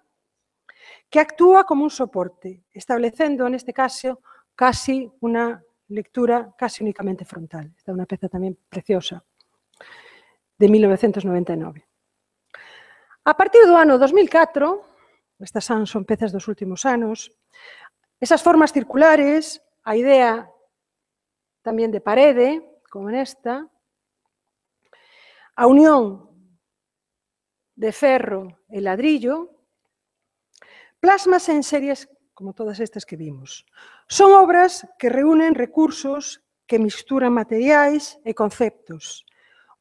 que actúa como un soporte, establecendo, neste caso, casi unha lectura casi únicamente frontal. Esta é unha peza tamén preciosa, de 1999. A partir do ano 2004, estas son pezas dos últimos anos, esas formas circulares, a idea tamén de parede, como nesta, a unión de ferro e ladrillo, plasmas en series como todas estas que vimos. Son obras que reúnen recursos que misturan materiais e conceptos.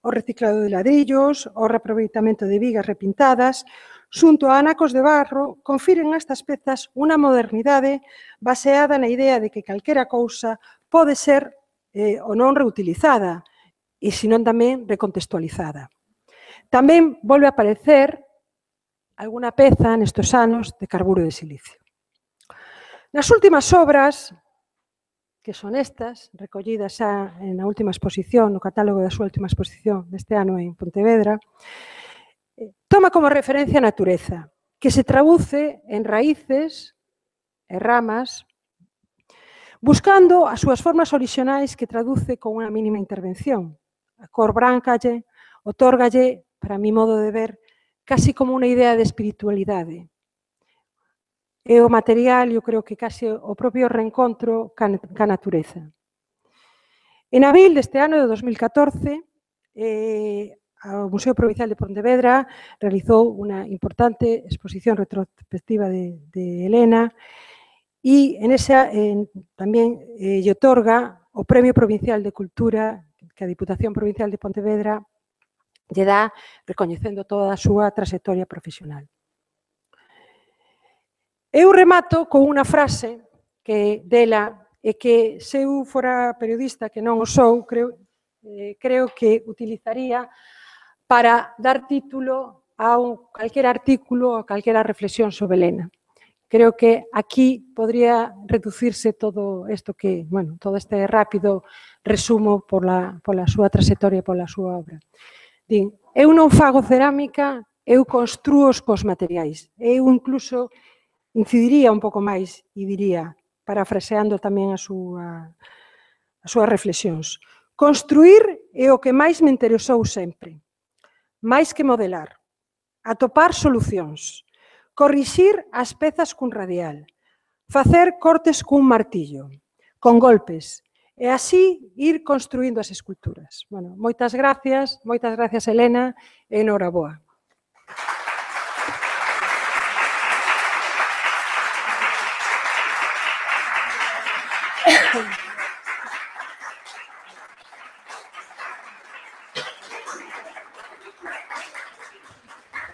O reciclado de ladrillos, o reaproveitamento de vigas repintadas, xunto a anacos de barro, confiren a estas pezas unha modernidade baseada na idea de que calquera cousa pode ser ou non reutilizada, e senón tamén recontextualizada. Tamén volve a aparecer alguna peza nestes anos de carburo de silicio. Nas últimas obras, que son estas, recollidas xa na última exposición, no catálogo da súa última exposición deste ano en Pontevedra, toma como referencia a natureza, que se traduce en raíces e ramas, buscando as súas formas orixinais que traduce con unha mínima intervención. A cor branca otórgalle, para mi modo de ver, casi como unha idea de espiritualidade. E o material, eu creo que case o propio reencontro ca natureza. En abril deste ano, de 2014, o Museo Provincial de Pontevedra realizou unha importante exposición retrospectiva de Helena e en esa tamén lle otorga o Premio Provincial de Cultura que a Diputación Provincial de Pontevedra lle dá recoñecendo toda a súa trayectoria profesional. Eu remato con unha frase que dela e que se eu fora periodista, que non o sou, creo que utilizaría para dar título a calquera artículo ou calquera reflexión sobre Helena. Creo que aquí podría reducirse todo isto que, bueno, todo este rápido resumo pola súa trayectoria e pola súa obra. Din, eu non fago cerámica, eu construo cos materiais. Eu incluso incidiría un pouco máis e diría, parafraseando tamén as súas reflexións, construir é o que máis me interesou sempre, máis que modelar, atopar solucións, corrixir as pezas cun radial, facer cortes cun martillo, con golpes, e así ir construindo as esculturas. Bueno, moitas gracias, Elena, e enhoraboa.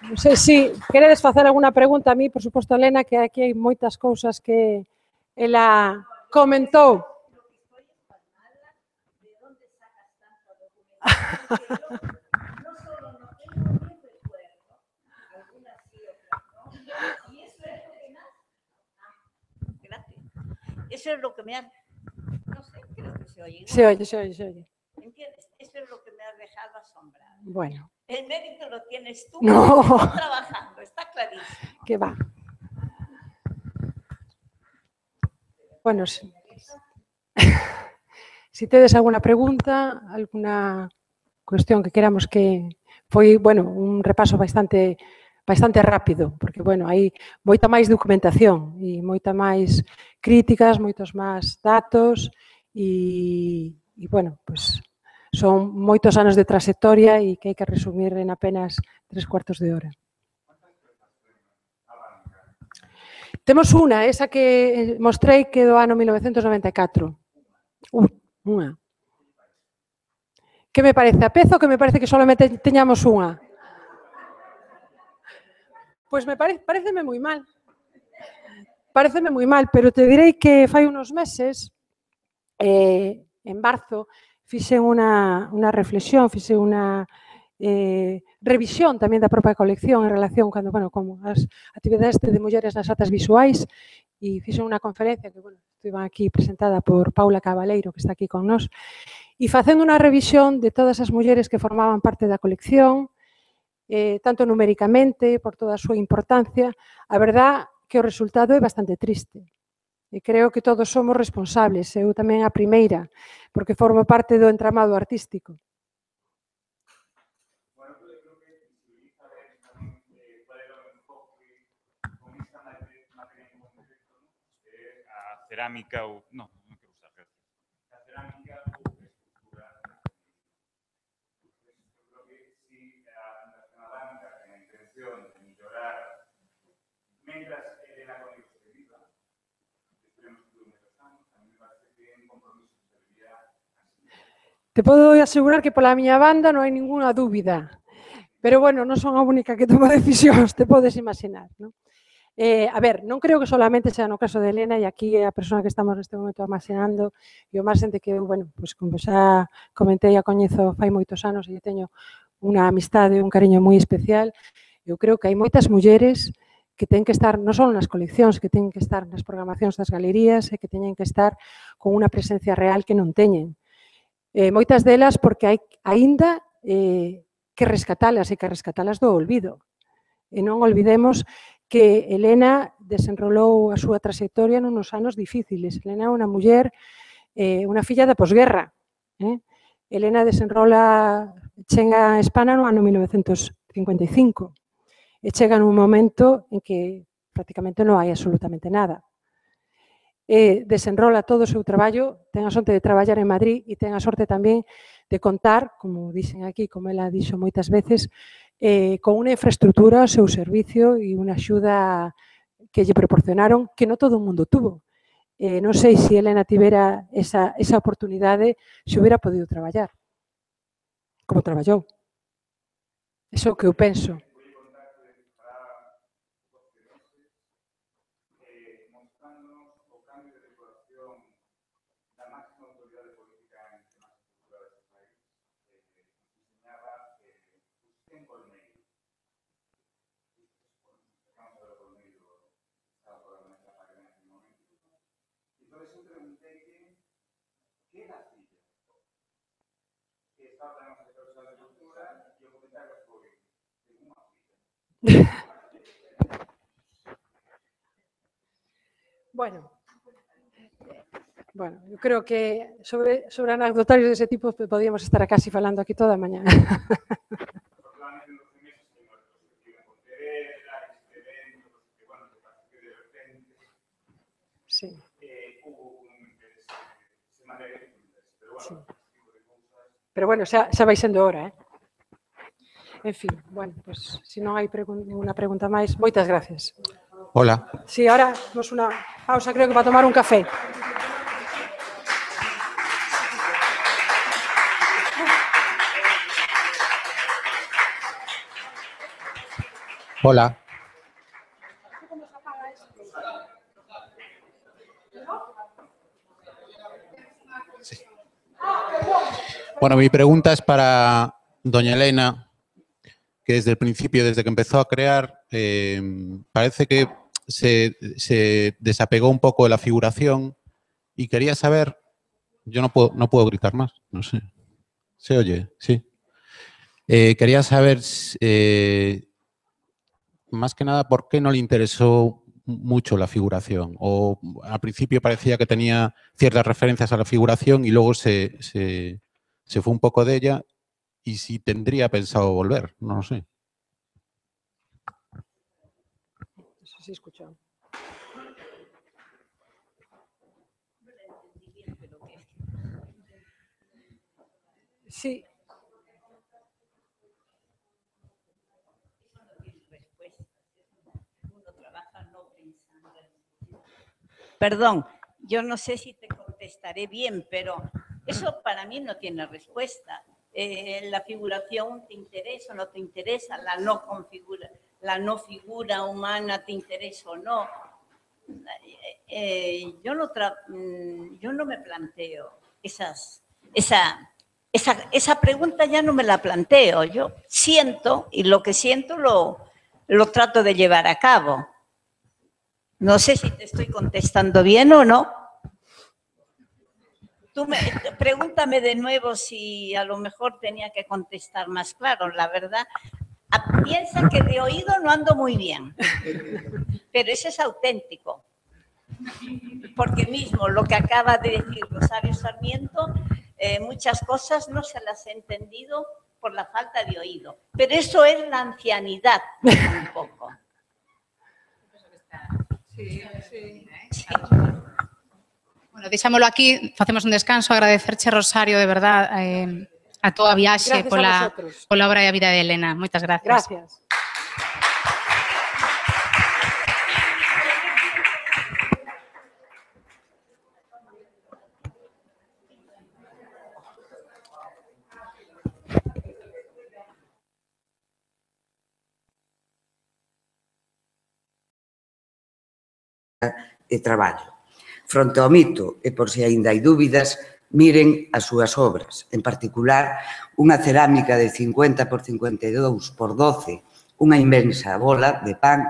Non sei se queredes facer alguna pregunta a mí, por suposto, Elena, que aquí hai moitas cousas que ela comentou. Eso es lo que me ha... No sé, creo que se oye. Se oye. ¿Entiendes? Eso es lo que me ha dejado asombrada. Bueno. El mérito lo tienes tú. No. Estás trabajando, está clarísimo. Que va. Bueno, si tedes alguna pregunta, alguna cuestión que queramos que foi, bueno, un repaso bastante rápido, porque, bueno, hai moita máis documentación e moita máis críticas, moitos máis datos e bueno, pues son moitos anos de trayectoria e que hai que resumir en apenas 3/4 de hora. Temos unha, esa que mostrei que do ano 1994. Unha. Que me parece a peza ou que me parece que solamente teñamos unha? Pois pareceme moi mal. Pareceme moi mal, pero te direi que fai unos meses, en marzo, fixen unha reflexión, fixen unha revisión tamén da propia colección en relación con as actividades de mulleres nas artes visuais e fixen unha conferencia que, estivo aquí presentada por Paula Cabaleiro, que está aquí con nós, e facendo unha revisión de todas as mulleres que formaban parte da colección, tanto numéricamente, por toda a súa importancia, a verdad que o resultado é bastante triste. E creo que todos somos responsables, eu tamén a primeira, porque formo parte do entramado artístico. Bueno, eu creo que visibiliza tamén cuál é o enfoque con esta materia en concreto, que é a cerámica ou... Non quero usar, gracias. A cerámica ou a escultura. Eu creo que si a banca ten a intención de mellorar mentras Elena con isto se viva, esperemos que dure moitos anos, a mí me parece que é un compromiso que debería así. Te podo asegurar que pola miña banda non hai ninguna dúbida, pero, bueno, non son a única que toma decisións, te podes imaginar, non? A ver, non creo que solamente sea no caso de Elena, e aquí é a persoa que estamos neste momento almacenando, e o máis xente que, bueno, pues, como xa comentei, a coñezo fai moitos anos e teño unha amistade, un cariño moi especial. Eu creo que hai moitas mulleres que ten que estar non só nas coleccións, que ten que estar nas programacións das galerías e que teñen que estar con unha presencia real que non teñen. Moitas delas porque hai aínda que rescatalas e que rescatalas do olvido. E non olvidemos que Elena desenrolou a súa trayectoria nunos anos difíciles. Elena é unha muller, unha filla da posguerra. Elena chega a España no ano 1955 e chega nun momento en que prácticamente non hai absolutamente nada. Desenrola todo o seu traballo, ten a sorte de traballar en Madrid e ten a sorte tamén de contar, como dicen aquí, como ela dixo moitas veces, con unha infraestructura ao seu servicio e unha axuda que lle proporcionaron que non todo o mundo tuvo. Non sei se Elena tivera esa oportunidade, se hubiera podido traballar como traballou. Iso é o que eu penso. Bueno, eu creo que sobre anecdotarios dese tipo podíamos estar casi falando aquí toda a mañá. Pero bueno, xa vai sendo hora, En fin, bueno, pues se non hai ninguna pregunta máis, moitas gracias. Hola. Sí, ahora temos unha pausa, creo que para tomar un café. Hola. Sí. Bueno, mi pregunta es para doña Elena, que desde el principio, desde que empezó a crear, parece que se desapegó un poco de la figuración y quería saber, yo no puedo gritar más, no sé, ¿se oye? Sí. Quería saber, más que nada, por qué no le interesó mucho la figuración, o al principio parecía que tenía ciertas referencias a la figuración y luego se fue un poco de ella, y si tendría pensado volver, no lo sé. No sé si he escuchado. Sí. Perdón, yo no sé si te contestaré bien, pero eso para mí no tiene respuesta. La figuración te interesa o no te interesa, la no figura humana te interesa o no. Yo no me planteo esa pregunta, ya no me la planteo. Yo siento, y lo que siento lo trato de llevar a cabo. No sé si te estoy contestando bien o no. Pregúntame de nuevo si a lo mejor tenía que contestar más claro. La verdad, piensa que de oído no ando muy bien, pero ese es auténtico. Porque mismo lo que acaba de decir Rosario Sarmiento, muchas cosas no se las he entendido por la falta de oído. Pero eso es la ancianidad, un poco. Sí. Bueno, deixámolo aquí, facemos un descanso, agradecerche, Rosario, de verdad, a toda a viaxe pola obra e a vida de Elena. Moitas gracias. Gracias. E traballo. Fronte ao mito, e por se aínda hai dúbidas, miren as súas obras, en particular unha cerámica de 50 por 52 por 12, unha inmensa bola de pan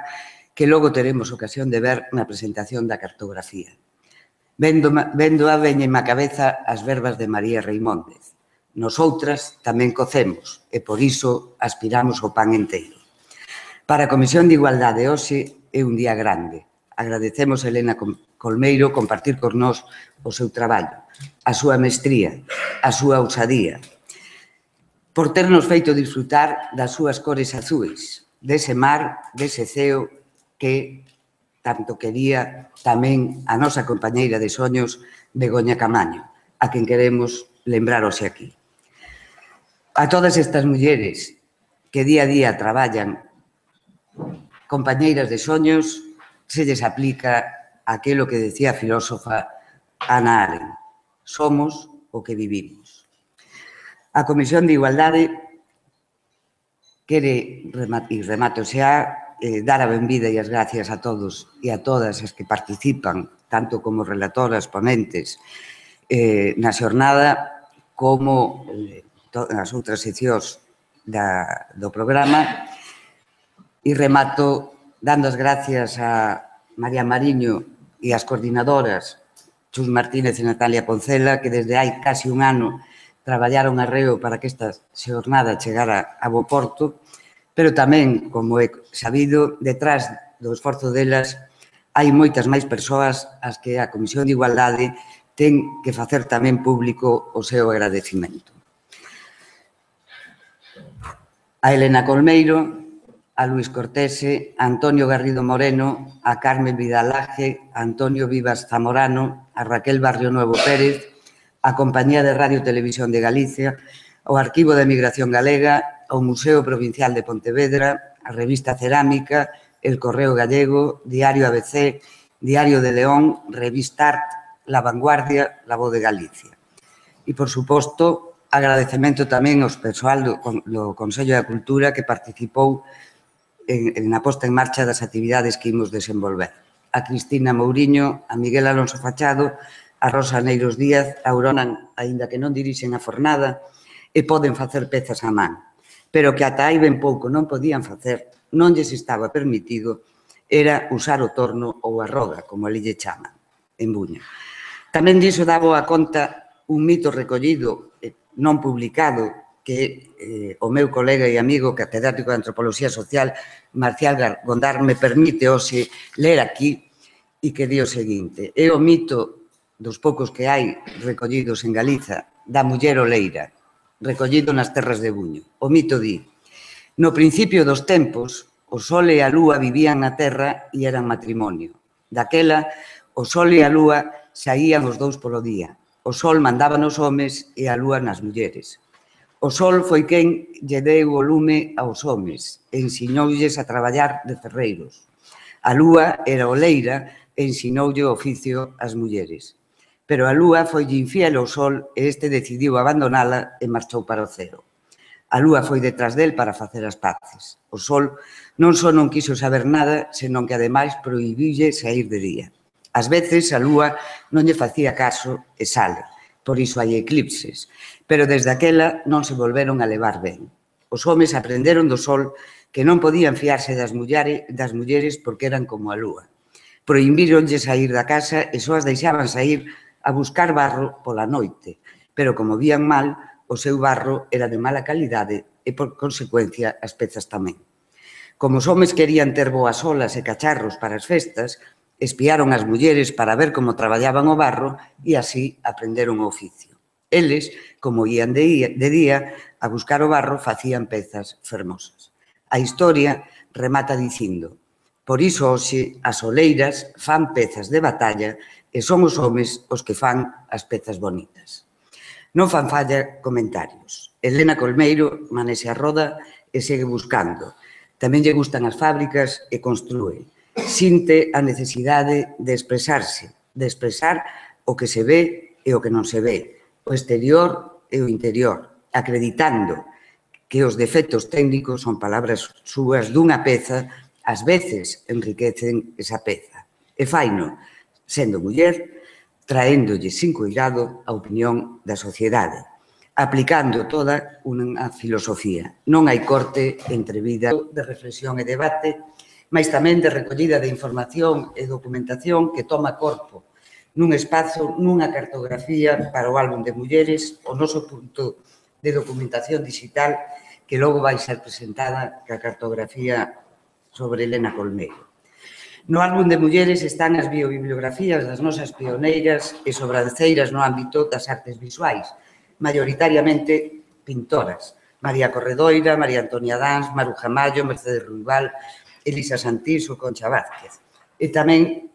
que logo teremos ocasión de ver na presentación da cartografía. Véndoa veñenme á cabeza as verbas de María Reimóndez. Nosoutras tamén cocemos e por iso aspiramos ao pan enteiro. Para a Comisión de Igualdade hoxe é un día grande. Agradecemos a Elena Colmeiro compartir con nós o seu traballo, a súa mestría, a súa ousadía, por ternos feito disfrutar das súas cores azuis, dese mar, dese ceo que tanto quería tamén a nosa compañeira de soños, Begoña Camaño, a quen queremos lembrar hoxe aquí. A todas estas mulleres que día a día traballan, compañeiras de soños, se les aplica aquilo que decía a filósofa Hannah Arendt: somos o que vivimos. A Comisión de Igualdade quere, e remato xa, dar a benvida e as gracias a todos e a todas as que participan, tanto como relatoras, ponentes, na xornada, como nas outras seccións do programa, e remato dando as gracias a María Mariño e as coordinadoras Chus Martínez e Natalia Poncela, que desde hai casi un ano traballaron arreo para que esta xornada chegara a bo porto, pero tamén, como é sabido, detrás do esforzo delas hai moitas máis persoas ás que a Comisión de Igualdade ten que facer tamén público o seu agradecimento. A Elena Colmeiro, a Luis Cortese, a Antonio Garrido Moreno, a Carmen Vidalaje, a Antonio Vivas Zamorano, a Raquel Barrio Nuevo Pérez, a Compañía de Radio e Televisión de Galicia, ao Arquivo da Emigración Galega, ao Museo Provincial de Pontevedra, a Revista Cerámica, El Correo Gallego, Diario ABC, Diario de León, Revista Art, La Vanguardia, La Voz de Galicia. E, por suposto, agradecemento tamén aos persoal do Consello da Cultura que participou na posta en marcha das actividades que imos desenvolver. A Cristina Mouriño, a Miguel Alonso Fachado, a Rosa Neiros Díaz, a Aurona, aínda que non dirixen a fornada, e poden facer pezas a man, pero que ata hai ben pouco non podían facer, non lles estaba permitido, era usar o torno ou a roda, como ali lle chaman, en Buña. Tamén diso daba a conta un mito recollido, non publicado, que o meu colega e amigo catedrático de Antropoloxía Social, Marcial Gondar, me permite hoxe ler aquí e que di o seguinte: é o mito dos poucos que hai recollidos en Galiza da muller oleira, recollido nas terras de Buño. O mito di: no principio dos tempos, o sol e a lúa vivían na terra e eran matrimonio. Daquela, o sol e a lúa saían os dous polo día. O sol mandaba nos homes e a lúa nas mulleres. O sol foi quen lle deu o lume aos homes e ensiñoulles a traballar de ferreiros. A lúa era oleira e ensinoulle o oficio ás mulleres. Pero a lúa foi infiel ao sol e este decidiu abandonala e marchou para o cero. A lúa foi detrás del para facer as paces. O sol non só non quiso saber nada, senón que ademais prohibiulle sair de día. Ás veces a lúa non lle facía caso e sale, por iso hai eclipses, pero desde aquela non se volveron a levar ben. Os homes aprenderon do sol que non podían fiarse das mulleres porque eran como a lúa. Prohibíronlle sair da casa e só as deixaban sair a buscar barro pola noite, pero como vían mal, o seu barro era de mala calidade e, por consecuencia, as pezas tamén. Como os homes querían ter boas olas e cacharros para as festas, espiaron as mulleres para ver como traballaban o barro e así aprenderon o oficio. Eles, como ían de día a buscar o barro, facían pezas fermosas. A historia remata dicindo: por iso hoxe as oleiras fan pezas de batalla e son os homes os que fan as pezas bonitas. Non fan falla comentarios. Elena Colmeiro manexa a roda e segue buscando. Tamén lle gustan as fábricas e construe. Sinte a necesidade de expresarse, de expresar o que se ve e o que non se ve, o exterior e o interior, acreditando que os defectos técnicos son palabras súas dunha peza, ás veces enriquecen esa peza. E faino, sendo muller, traéndolle sin cuidado a opinión da sociedade, aplicando toda unha filosofía. Non hai corte entre vida de reflexión e debate, mas tamén de recollida de información e documentación que toma corpo nun espazo, nunha cartografía para o álbum de mulleres, o noso punto de documentación digital que logo vai ser presentada ca cartografía sobre Elena Colmeiro. No álbum de mulleres están as biobibliografías das nosas pioneiras e sobranceiras no ámbito das artes visuais, maioritariamente pintoras. María Corredoira, María Antonia Dans, Maruja Mayo, Mercedes Ruibal, Elisa Santís ou Concha Vázquez. E tamén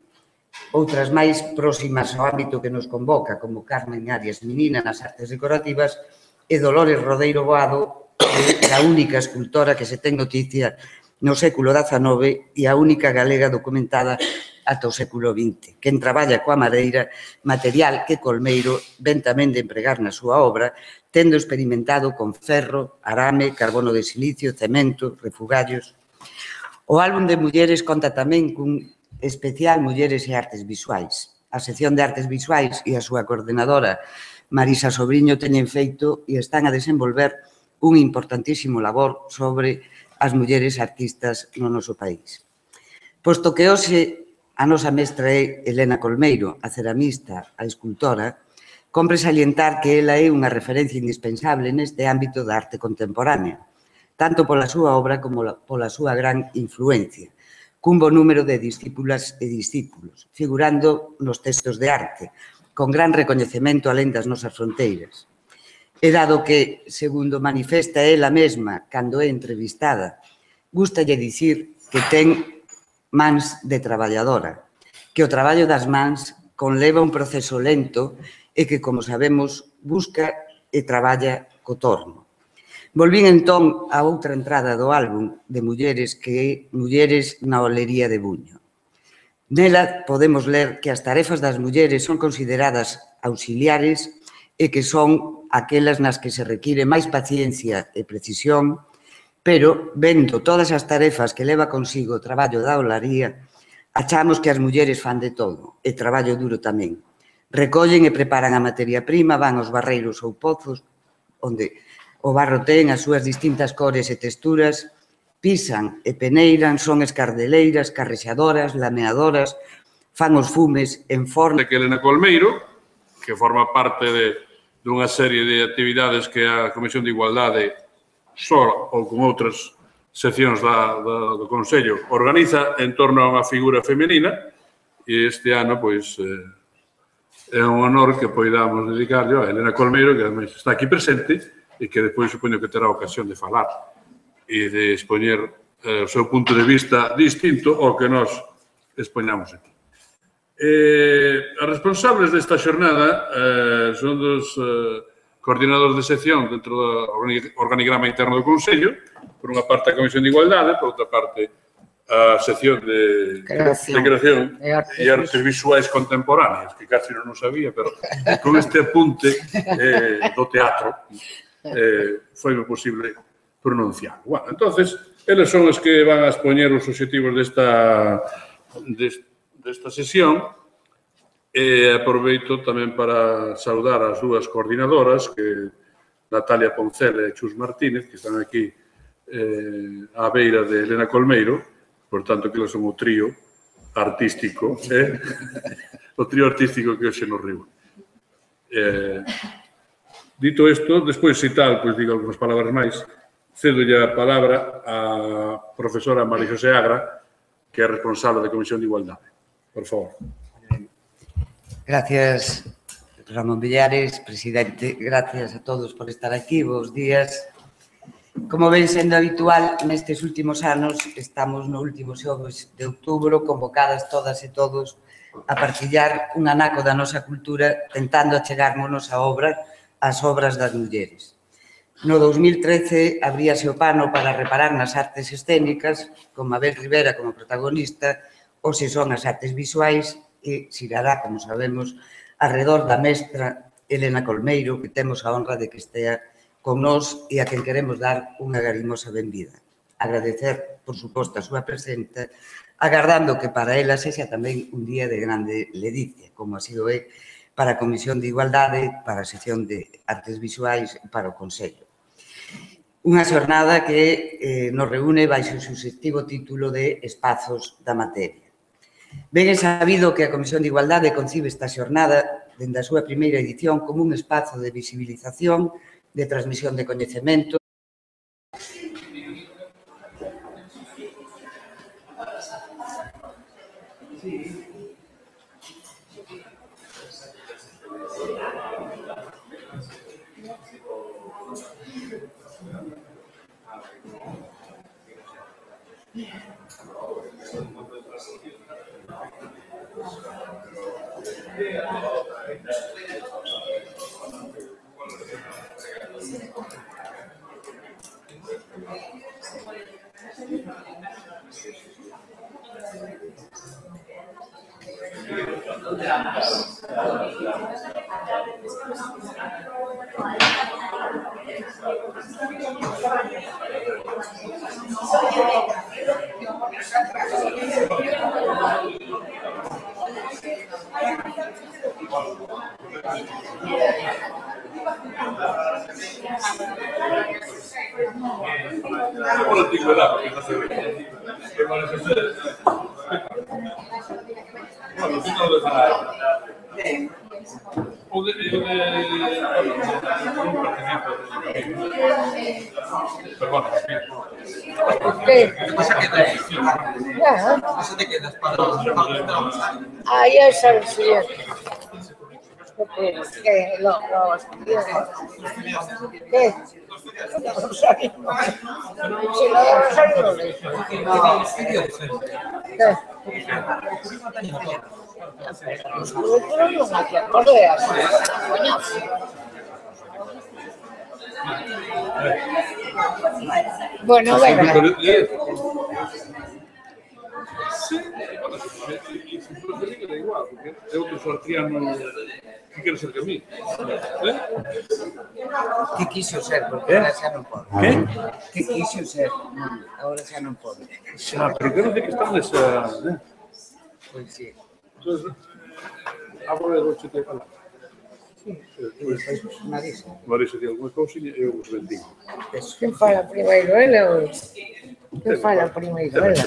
outras máis próximas ao ámbito que nos convoca, como Carmen Arias Menina nas artes decorativas e Dolores Rodeiro Boado, a única escultora que se ten noticia no século XIX e a única galega documentada ata o século XX. Quen traballa coa madeira, material que Colmeiro ven tamén de empregar na súa obra, tendo experimentado con ferro, arame, carbono de silicio, cemento, refugallos. O álbum de mulleres conta tamén cun especial Mulleres e Artes Visuais. A sección de Artes Visuais e a súa coordenadora, Marisa Sobriño, teñen feito e están a desenvolver un importantísimo labor sobre as mulleres artistas no noso país. Posto que hoxe a nosa mestra é Elena Colmeiro, a ceramista, a escultora, compre salientar que ela é unha referencia indispensable neste ámbito da arte contemporánea, tanto pola súa obra como pola súa gran influencia, cun bo número de discípulas e discípulos, figurando nos textos de arte, con gran recoñecemento alén das nosas fronteiras. E dado que, segundo manifesta ela mesma cando é entrevistada, gústalle dicir que ten mans de traballadora, que o traballo das mans conleva un proceso lento e que, como sabemos, busca e traballa co torno. Volvín entón a outra entrada do álbum de mulleres que é Mulleres na Olería de Buño. Nela podemos ler que as tarefas das mulleres son consideradas auxiliares e que son aquelas nas que se require máis paciencia e precisión, pero, vendo todas as tarefas que leva consigo o traballo da olaría, achamos que as mulleres fan de todo, e traballo duro tamén. Recollen e preparan a materia prima, van aos barreiros ou pozos, onde o barro ten as súas distintas cores e texturas, pisan e peneiran, son escardeleiras, carrexadoras, lameadoras, fan os fumes en forno. Que Elena Colmeiro, que forma parte dunha serie de actividades que a Comisión de Igualdade só ou con outras seccións do Consello organiza en torno a unha figura femenina, e este ano, pois, é un honor que poidamos dedicarle a Elena Colmeiro, que ademais está aquí presente, e que depois supoño que terá ocasión de falar e de expoñer o seu punto de vista distinto ao que nós expoñamos aquí. As responsables desta xornada son dos coordinadores de sección dentro do organigrama interno do Consello, por unha parte a Comisión de Igualdade, por outra parte a sección de creación e artes visuais contemporáneas, que casi non o sabía, pero con este apunte do teatro foi posible pronunciar. Bueno, entonces, eles son os que van a expoñer os obxectivos desta sesión, e aproveito tamén para saudar as dúas coordinadoras, que Natalia Poncela e Chus Martínez, que están aquí á beira de Elena Colmeiro, por tanto, que eles son o trío artístico, o trío artístico que hoxe nos reúne. Dito isto, despois, se tal, pois digo algunhas palabras máis, cedolle a palabra á profesora María José Agra, que é responsable da Comisión de Igualdade. Por favor. Gracias, Ramón Villares, presidente. Gracias a todos por estar aquí. Bos días. Como ven sendo habitual, nestes últimos anos, estamos no último xoves de outubro, convocadas todas e todos a partillar un anaco da nosa cultura, tentando achegármonos ás obras das mulleres. No 2013 abríase o pano para reparar nas artes escénicas, con Mabel Rivera como protagonista, ou se son as artes visuais, e xirará, como sabemos, alrededor da mestra Elena Colmeiro, que temos a honra de que estea con nós e a quen queremos dar unha garimosa benvida. Agradecer, por suposto, a súa presenza, agardando que para ela sexa tamén un día de grande ledicia, como así o é para a Comisión de Igualdade, para a sección de artes visuais e para o Consello. Unha xornada que nos reúne baixo o subxectivo título de Espazos da Materia. Ben é sabido que a Comisión de Igualdade concibe esta xornada dende a súa primeira edición como un espazo de visibilización, de transmisión de coñecemento, Ahí es el siguiente. ¿Qué? Rosario. Si lo de Rosario lo dice. ¿Qué? Los currículos no hay que acordear. Coño. Bueno, venga. Sí, e se for así, que da igual, porque é outro sortiano que quero ser que a mí. Que quiso ser, porque ahora xa non pode. Que? Que quiso ser, ahora xa non pode. Pero quero decir que están nesa... Pois sí. Entón, agora vou che te falar. Marisa. Marisa, di alguna cousinha e eu vos bendigo. Que fala primeiro ele ou... Que fala primeiro ele?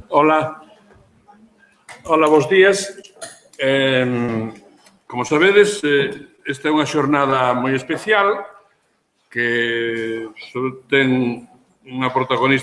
Hola. Hola, bons días. Como sabedes, esta é unha xornada moi especial que ten unha protagonista